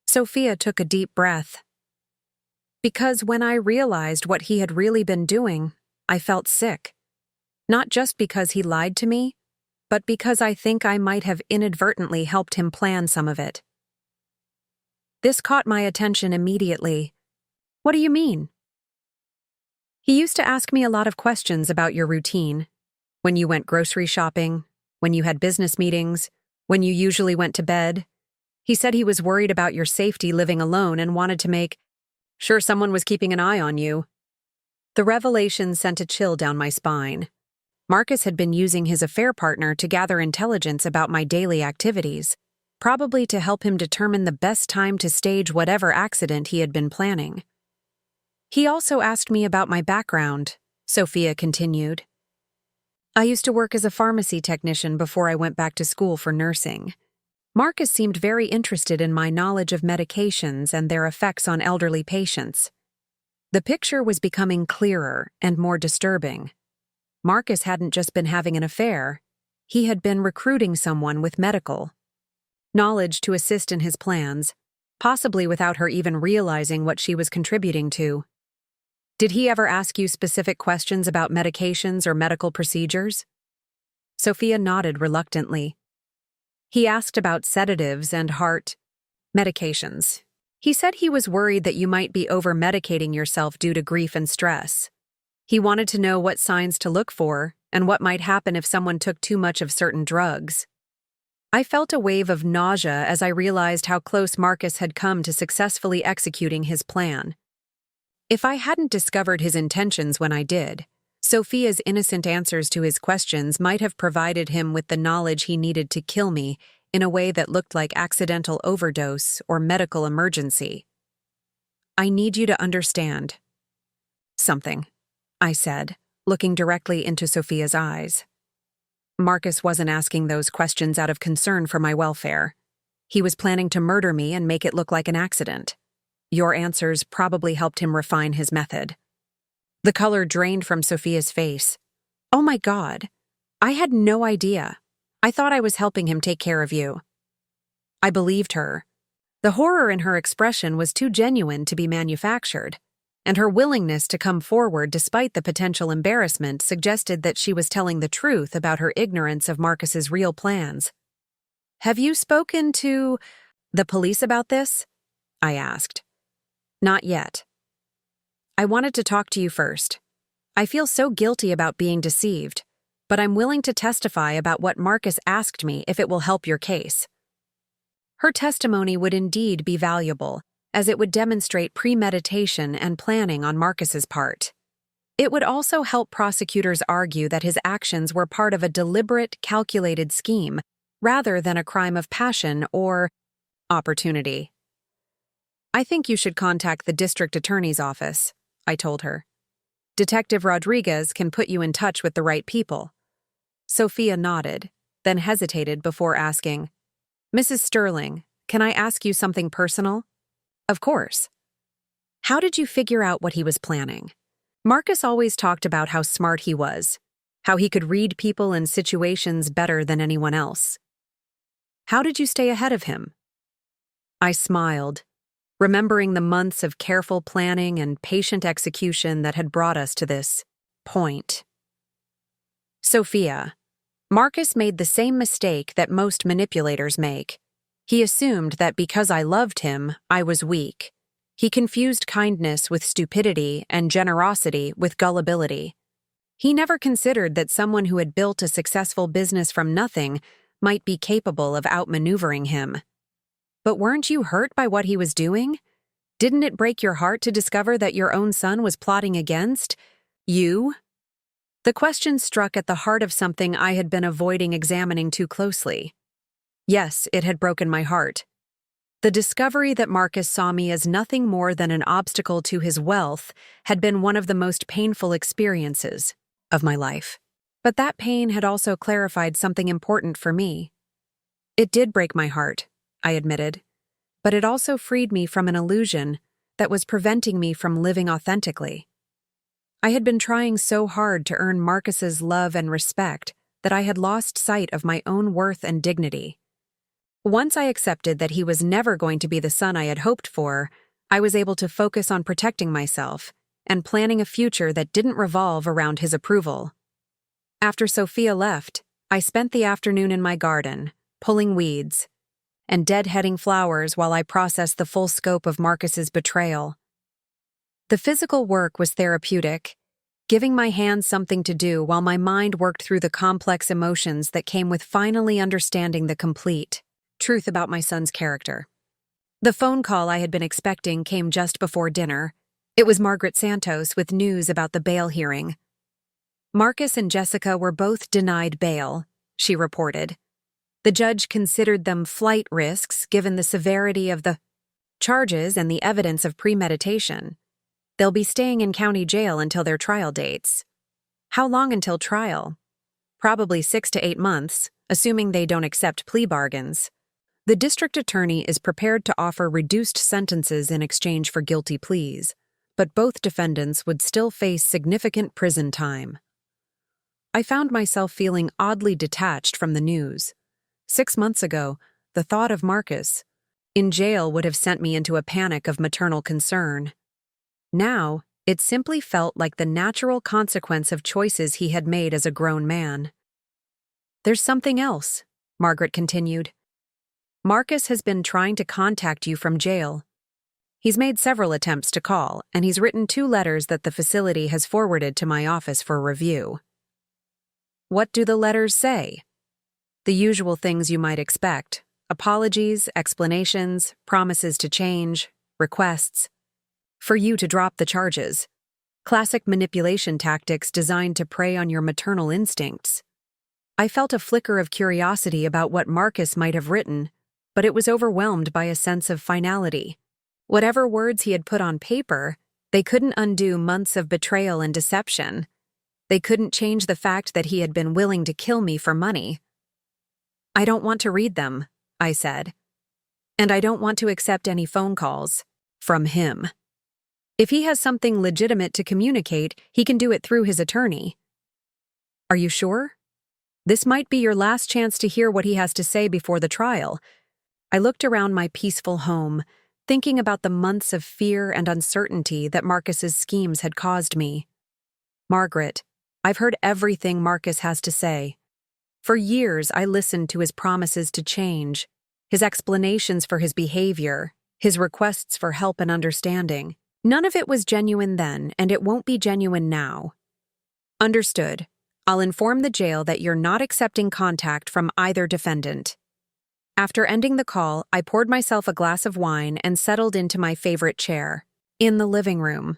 Sophia took a deep breath. "Because when I realized what he had really been doing, I felt sick. Not just because he lied to me, but because I think I might have inadvertently helped him plan some of it." This caught my attention immediately. "What do you mean?" "He used to ask me a lot of questions about your routine. When you went grocery shopping, when you had business meetings, when you usually went to bed. He said he was worried about your safety living alone and wanted to make sure someone was keeping an eye on you." The revelation sent a chill down my spine. Marcus had been using his affair partner to gather intelligence about my daily activities, probably to help him determine the best time to stage whatever accident he had been planning. "He also asked me about my background," Sophia continued. "I used to work as a pharmacy technician before I went back to school for nursing. Marcus seemed very interested in my knowledge of medications and their effects on elderly patients. The picture was becoming clearer and more disturbing. Marcus hadn't just been having an affair, he had been recruiting someone with medical knowledge to assist in his plans, possibly without her even realizing what she was contributing to. Did he ever ask you specific questions about medications or medical procedures?" Sophia nodded reluctantly. "He asked about sedatives and heart medications. He said he was worried that you might be over-medicating yourself due to grief and stress. He wanted to know what signs to look for and what might happen if someone took too much of certain drugs. I felt a wave of nausea as I realized how close Marcus had come to successfully executing his plan. If I hadn't discovered his intentions when I did, Sophia's innocent answers to his questions might have provided him with the knowledge he needed to kill me in a way that looked like accidental overdose or medical emergency. I need you to understand something, I said, looking directly into Sophia's eyes. Marcus wasn't asking those questions out of concern for my welfare. He was planning to murder me and make it look like an accident. Your answers probably helped him refine his method. The color drained from Sophia's face. Oh my God, I had no idea. I thought I was helping him take care of you. I believed her. The horror in her expression was too genuine to be manufactured, and her willingness to come forward despite the potential embarrassment suggested that she was telling the truth about her ignorance of Marcus's real plans. Have you spoken to the police about this? I asked. Not yet. I wanted to talk to you first. I feel so guilty about being deceived, but I'm willing to testify about what Marcus asked me if it will help your case. Her testimony would indeed be valuable, as it would demonstrate premeditation and planning on Marcus's part. It would also help prosecutors argue that his actions were part of a deliberate, calculated scheme, rather than a crime of passion or opportunity. I think you should contact the district attorney's office, I told her. Detective Rodriguez can put you in touch with the right people. Sophia nodded, then hesitated before asking, Mrs. Sterling, can I ask you something personal? Of course. How did you figure out what he was planning? Marcus always talked about how smart he was, how he could read people and situations better than anyone else. How did you stay ahead of him? I smiled, remembering the months of careful planning and patient execution that had brought us to this point. Sophia, Marcus made the same mistake that most manipulators make. He assumed that because I loved him, I was weak. He confused kindness with stupidity and generosity with gullibility. He never considered that someone who had built a successful business from nothing might be capable of outmaneuvering him. But weren't you hurt by what he was doing? Didn't it break your heart to discover that your own son was plotting against you? The question struck at the heart of something I had been avoiding examining too closely. Yes, it had broken my heart. The discovery that Marcus saw me as nothing more than an obstacle to his wealth had been one of the most painful experiences of my life. But that pain had also clarified something important for me. It did break my heart, I admitted, but it also freed me from an illusion that was preventing me from living authentically. I had been trying so hard to earn Marcus's love and respect that I had lost sight of my own worth and dignity. Once I accepted that he was never going to be the son I had hoped for, I was able to focus on protecting myself and planning a future that didn't revolve around his approval. After Sophia left, I spent the afternoon in my garden, pulling weeds and deadheading flowers while I processed the full scope of Marcus's betrayal. The physical work was therapeutic, giving my hands something to do while my mind worked through the complex emotions that came with finally understanding the complete truth about my son's character. The phone call I had been expecting came just before dinner. It was Margaret Santos with news about the bail hearing. Marcus and Jessica were both denied bail, she reported. The judge considered them flight risks given the severity of the charges and the evidence of premeditation. They'll be staying in county jail until their trial dates. How long until trial? Probably 6 to 8 months, assuming they don't accept plea bargains. The district attorney is prepared to offer reduced sentences in exchange for guilty pleas, but both defendants would still face significant prison time. I found myself feeling oddly detached from the news. 6 months ago, the thought of Marcus in jail would have sent me into a panic of maternal concern. Now, it simply felt like the natural consequence of choices he had made as a grown man. There's something else, Margaret continued. Marcus has been trying to contact you from jail. He's made several attempts to call, and he's written 2 letters that the facility has forwarded to my office for review. What do the letters say? The usual things you might expect: apologies, explanations, promises to change, requests for you to drop the charges. Classic manipulation tactics designed to prey on your maternal instincts. I felt a flicker of curiosity about what Marcus might have written, but it was overwhelmed by a sense of finality. Whatever words he had put on paper, they couldn't undo months of betrayal and deception. They couldn't change the fact that he had been willing to kill me for money. I don't want to read them, I said. And I don't want to accept any phone calls from him. If he has something legitimate to communicate, he can do it through his attorney. Are you sure? This might be your last chance to hear what he has to say before the trial. I looked around my peaceful home, thinking about the months of fear and uncertainty that Marcus's schemes had caused me. Margaret, I've heard everything Marcus has to say. For years, I listened to his promises to change, his explanations for his behavior, his requests for help and understanding. None of it was genuine then, and it won't be genuine now. Understood. I'll inform the jail that you're not accepting contact from either defendant. After ending the call, I poured myself a glass of wine and settled into my favorite chair, in the living room.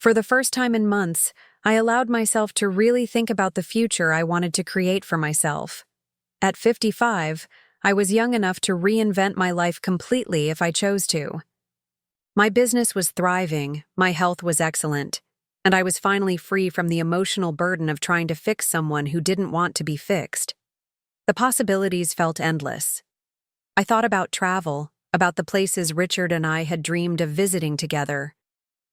For the first time in months, I allowed myself to really think about the future I wanted to create for myself. At 55, I was young enough to reinvent my life completely if I chose to. My business was thriving, my health was excellent, and I was finally free from the emotional burden of trying to fix someone who didn't want to be fixed. The possibilities felt endless. I thought about travel, about the places Richard and I had dreamed of visiting together.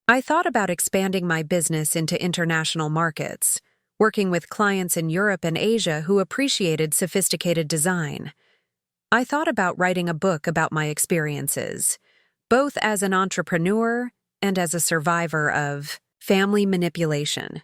I thought about expanding my business into international markets, working with clients in Europe and Asia who appreciated sophisticated design. I thought about writing a book about my experiences, both as an entrepreneur and as a survivor of family manipulation.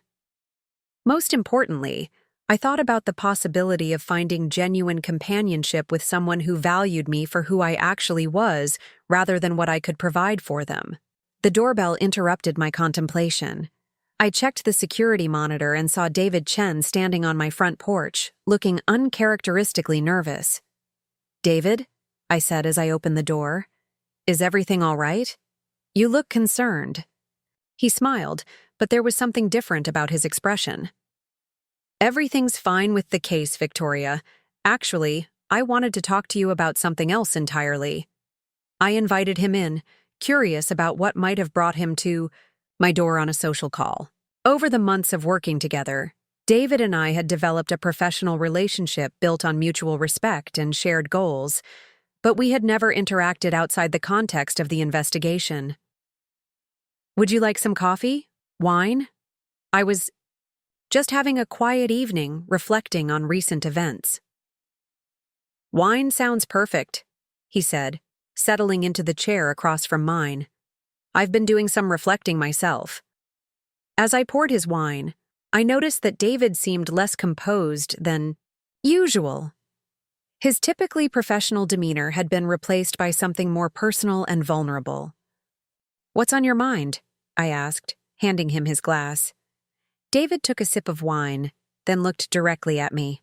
Most importantly, I thought about the possibility of finding genuine companionship with someone who valued me for who I actually was rather than what I could provide for them. The doorbell interrupted my contemplation. I checked the security monitor and saw David Chen standing on my front porch, looking uncharacteristically nervous. "David," I said as I opened the door, "is everything all right? You look concerned." He smiled, but there was something different about his expression. "Everything's fine with the case, Victoria. Actually, I wanted to talk to you about something else entirely." I invited him in, curious about what might have brought him to my door on a social call. Over the months of working together, David and I had developed a professional relationship built on mutual respect and shared goals, but we had never interacted outside the context of the investigation. "Would you like some coffee? Wine?" I was just having a quiet evening, reflecting on recent events. "Wine sounds perfect," he said, settling into the chair across from mine. "I've been doing some reflecting myself." As I poured his wine, I noticed that David seemed less composed than usual. His typically professional demeanor had been replaced by something more personal and vulnerable. "What's on your mind?" I asked, handing him his glass. David took a sip of wine, then looked directly at me.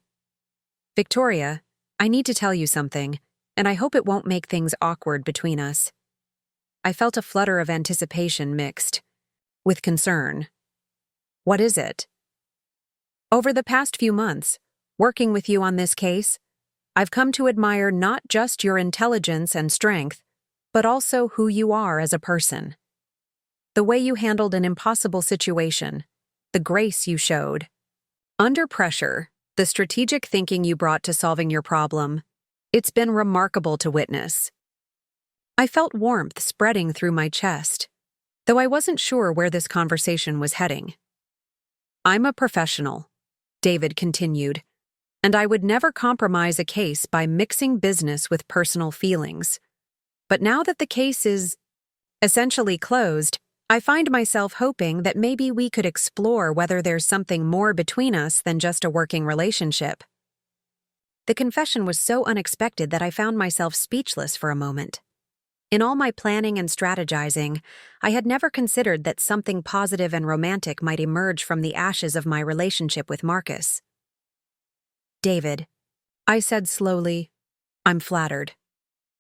"Victoria, I need to tell you something, and I hope it won't make things awkward between us." I felt a flutter of anticipation mixed with concern. "What is it?" "Over the past few months, working with you on this case, I've come to admire not just your intelligence and strength, but also who you are as a person. The way you handled an impossible situation, the grace you showed. Under pressure, the strategic thinking you brought to solving your problem, it's been remarkable to witness." I felt warmth spreading through my chest, though I wasn't sure where this conversation was heading. "I'm a professional," David continued, "and I would never compromise a case by mixing business with personal feelings. But now that the case is essentially closed, I find myself hoping that maybe we could explore whether there's something more between us than just a working relationship." The confession was so unexpected that I found myself speechless for a moment. In all my planning and strategizing, I had never considered that something positive and romantic might emerge from the ashes of my relationship with Marcus. "David," I said slowly, "I'm flattered.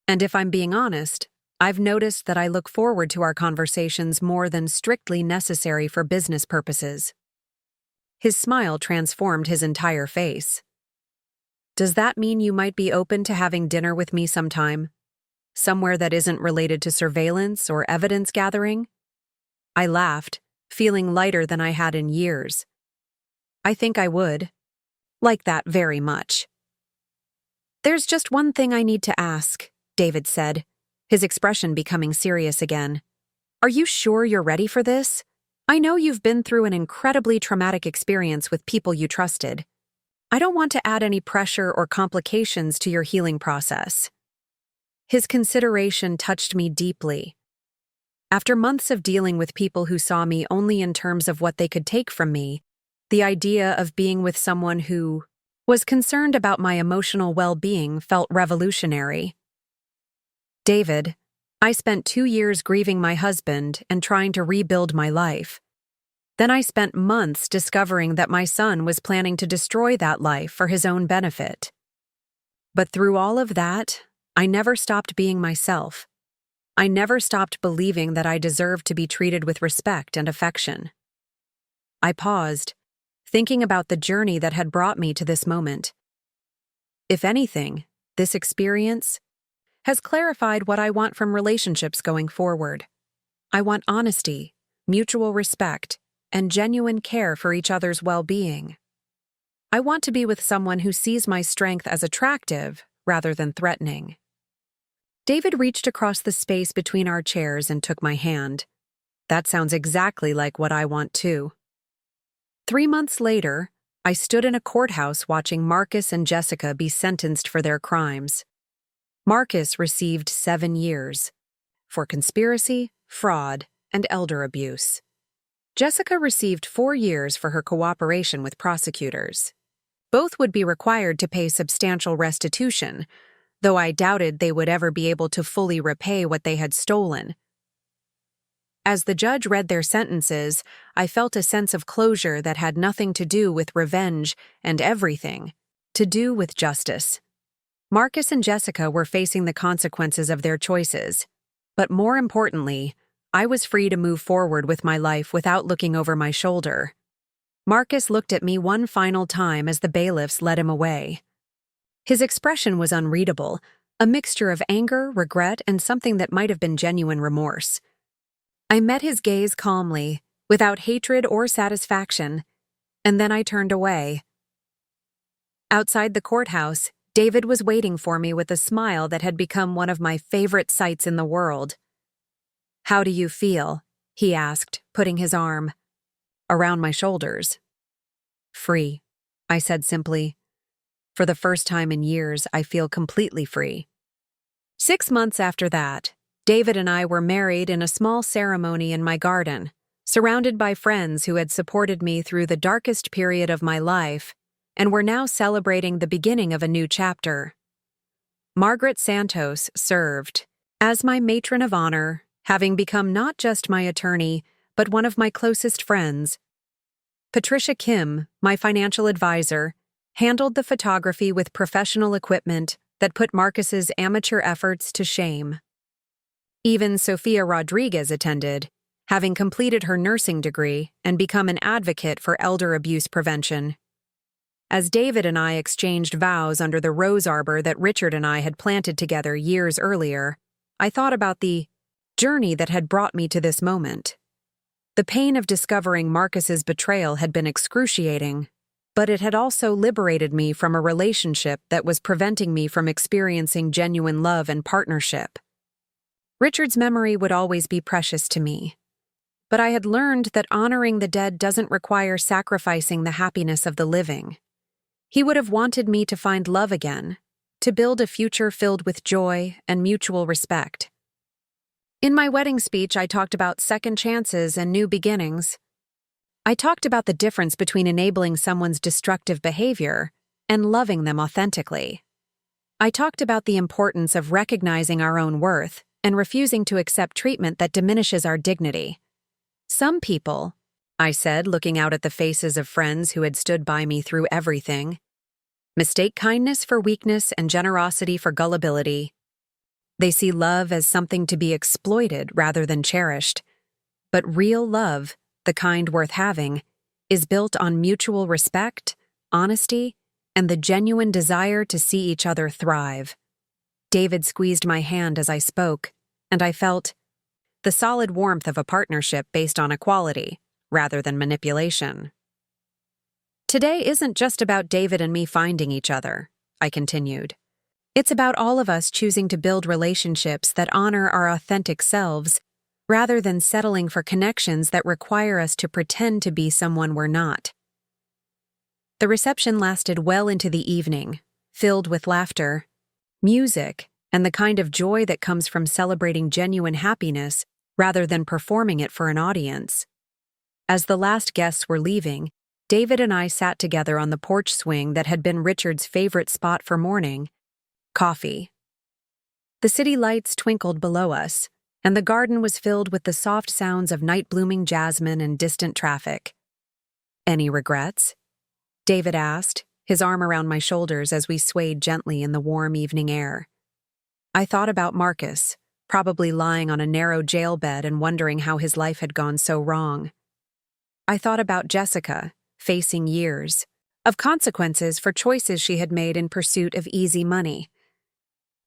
And if I'm being honest, I've noticed that I look forward to our conversations more than strictly necessary for business purposes." His smile transformed his entire face. "Does that mean you might be open to having dinner with me sometime? Somewhere that isn't related to surveillance or evidence gathering?" I laughed, feeling lighter than I had in years. "I think I would. Like that very much." "There's just one thing I need to ask," David said, his expression becoming serious again. "Are you sure you're ready for this? I know you've been through an incredibly traumatic experience with people you trusted. I don't want to add any pressure or complications to your healing process." His consideration touched me deeply. After months of dealing with people who saw me only in terms of what they could take from me, the idea of being with someone who was concerned about my emotional well-being felt revolutionary. "David, I spent 2 years grieving my husband and trying to rebuild my life. Then I spent months discovering that my son was planning to destroy that life for his own benefit. But through all of that, I never stopped being myself. I never stopped believing that I deserved to be treated with respect and affection." I paused, thinking about the journey that had brought me to this moment. If anything, this experience has clarified what I want from relationships going forward. I want honesty, mutual respect, and genuine care for each other's well-being. I want to be with someone who sees my strength as attractive rather than threatening. David reached across the space between our chairs and took my hand. "That sounds exactly like what I want too." 3 months later, I stood in a courthouse watching Marcus and Jessica be sentenced for their crimes. Marcus received 7 years for conspiracy, fraud, and elder abuse. Jessica received 4 years for her cooperation with prosecutors. Both would be required to pay substantial restitution, though I doubted they would ever be able to fully repay what they had stolen. As the judge read their sentences, I felt a sense of closure that had nothing to do with revenge and everything to do with justice. Marcus and Jessica were facing the consequences of their choices, but more importantly, I was free to move forward with my life without looking over my shoulder. Marcus looked at me one final time as the bailiffs led him away. His expression was unreadable, a mixture of anger, regret, and something that might have been genuine remorse. I met his gaze calmly, without hatred or satisfaction, and then I turned away. Outside the courthouse, David was waiting for me with a smile that had become one of my favorite sights in the world. "How do you feel?" he asked, putting his arm around my shoulders. "Free," I said simply. "For the first time in years, I feel completely free." 6 months after that, David and I were married in a small ceremony in my garden, surrounded by friends who had supported me through the darkest period of my life, and were now celebrating the beginning of a new chapter. Margaret Santos served as my matron of honor, having become not just my attorney, but one of my closest friends. Patricia Kim, my financial advisor, handled the photography with professional equipment that put Marcus's amateur efforts to shame. Even Sofia Rodriguez attended, having completed her nursing degree and become an advocate for elder abuse prevention. As David and I exchanged vows under the rose arbor that Richard and I had planted together years earlier, I thought about the journey that had brought me to this moment. The pain of discovering Marcus's betrayal had been excruciating, but it had also liberated me from a relationship that was preventing me from experiencing genuine love and partnership. Richard's memory would always be precious to me, but I had learned that honoring the dead doesn't require sacrificing the happiness of the living. He would have wanted me to find love again, to build a future filled with joy and mutual respect. In my wedding speech, I talked about second chances and new beginnings. I talked about the difference between enabling someone's destructive behavior and loving them authentically. I talked about the importance of recognizing our own worth and refusing to accept treatment that diminishes our dignity. Some people, I said, looking out at the faces of friends who had stood by me through everything, mistake kindness for weakness and generosity for gullibility. They see love as something to be exploited rather than cherished. But real love, the kind worth having, is built on mutual respect, honesty, and the genuine desire to see each other thrive. David squeezed my hand as I spoke, and I felt the solid warmth of a partnership based on equality, rather than manipulation. Today isn't just about David and me finding each other, I continued. It's about all of us choosing to build relationships that honor our authentic selves, rather than settling for connections that require us to pretend to be someone we're not. The reception lasted well into the evening, filled with laughter, music, and the kind of joy that comes from celebrating genuine happiness rather than performing it for an audience. As the last guests were leaving, David and I sat together on the porch swing that had been Richard's favorite spot for morning coffee. The city lights twinkled below us, and the garden was filled with the soft sounds of night-blooming jasmine and distant traffic. "Any regrets?" David asked, his arm around my shoulders as we swayed gently in the warm evening air. I thought about Marcus, probably lying on a narrow jail bed and wondering how his life had gone so wrong. I thought about Jessica, facing years of consequences for choices she had made in pursuit of easy money.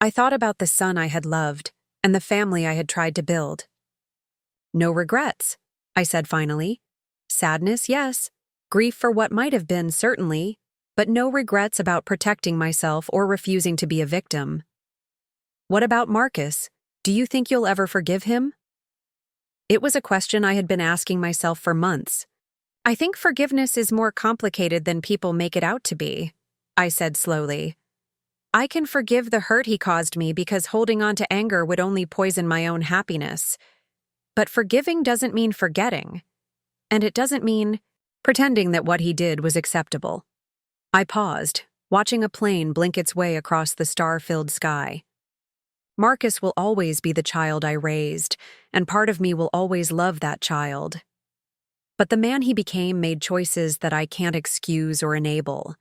I thought about the son I had loved and the family I had tried to build. "No regrets," I said finally. "Sadness, yes. Grief for what might have been, certainly, but no regrets about protecting myself or refusing to be a victim." "What about Marcus? Do you think you'll ever forgive him?" It was a question I had been asking myself for months. "I think forgiveness is more complicated than people make it out to be," I said slowly. "I can forgive the hurt he caused me because holding on to anger would only poison my own happiness. But forgiving doesn't mean forgetting. And it doesn't mean pretending that what he did was acceptable." I paused, watching a plane blink its way across the star-filled sky. Marcus will always be the child I raised, and part of me will always love that child. But the man he became made choices that I can't excuse or enable.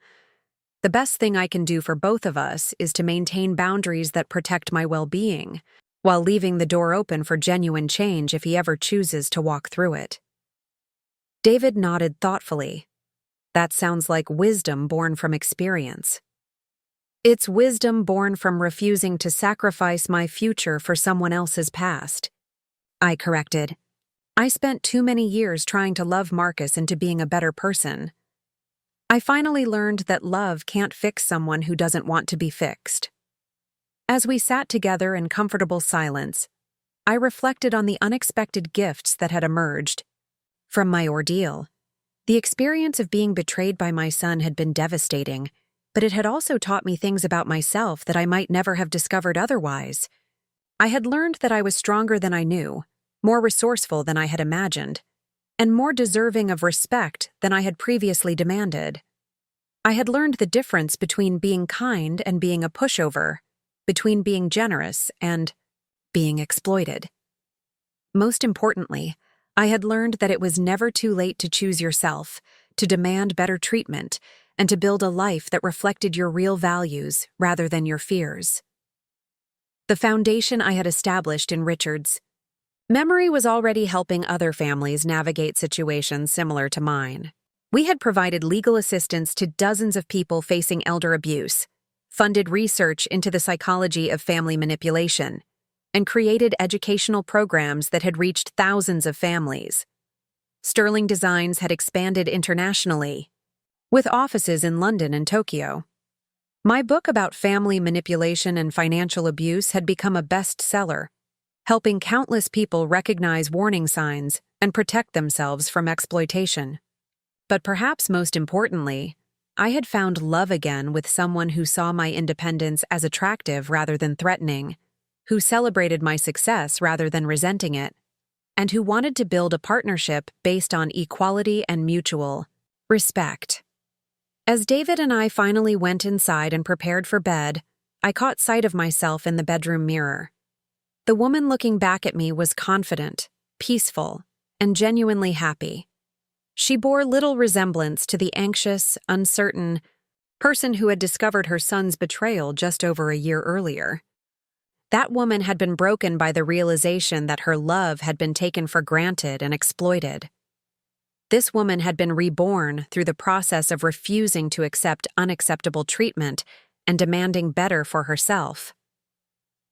The best thing I can do for both of us is to maintain boundaries that protect my well-being, while leaving the door open for genuine change if he ever chooses to walk through it. David nodded thoughtfully. "That sounds like wisdom born from experience." "It's wisdom born from refusing to sacrifice my future for someone else's past," I corrected. "I spent too many years trying to love Marcus into being a better person. I finally learned that love can't fix someone who doesn't want to be fixed." As we sat together in comfortable silence, I reflected on the unexpected gifts that had emerged from my ordeal. The experience of being betrayed by my son had been devastating, but it had also taught me things about myself that I might never have discovered otherwise. I had learned that I was stronger than I knew, more resourceful than I had imagined, and more deserving of respect than I had previously demanded. I had learned the difference between being kind and being a pushover, between being generous and being exploited. Most importantly, I had learned that it was never too late to choose yourself, to demand better treatment, and to build a life that reflected your real values rather than your fears. The foundation I had established in Richard's memory was already helping other families navigate situations similar to mine. We had provided legal assistance to dozens of people facing elder abuse, funded research into the psychology of family manipulation, and created educational programs that had reached thousands of families. Sterling Designs had expanded internationally, with offices in London and Tokyo. My book about family manipulation and financial abuse had become a bestseller, helping countless people recognize warning signs and protect themselves from exploitation. But perhaps most importantly, I had found love again with someone who saw my independence as attractive rather than threatening, who celebrated my success rather than resenting it, and who wanted to build a partnership based on equality and mutual respect. As David and I finally went inside and prepared for bed, I caught sight of myself in the bedroom mirror. The woman looking back at me was confident, peaceful, and genuinely happy. She bore little resemblance to the anxious, uncertain person who had discovered her son's betrayal just over a year earlier. That woman had been broken by the realization that her love had been taken for granted and exploited. This woman had been reborn through the process of refusing to accept unacceptable treatment and demanding better for herself.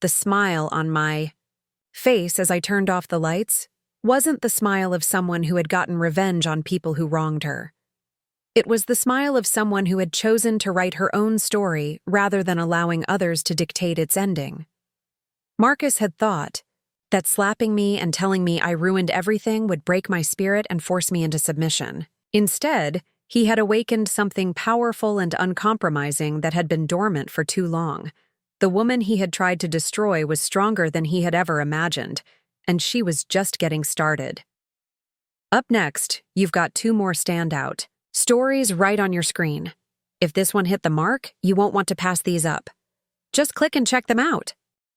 The smile on my face as I turned off the lights wasn't the smile of someone who had gotten revenge on people who wronged her. It was the smile of someone who had chosen to write her own story rather than allowing others to dictate its ending. Marcus had thought that slapping me and telling me I ruined everything would break my spirit and force me into submission. Instead, he had awakened something powerful and uncompromising that had been dormant for too long. The woman he had tried to destroy was stronger than he had ever imagined, and she was just getting started. Up next, you've got 2 more standout stories right on your screen. If this one hit the mark, you won't want to pass these up. Just click and check them out.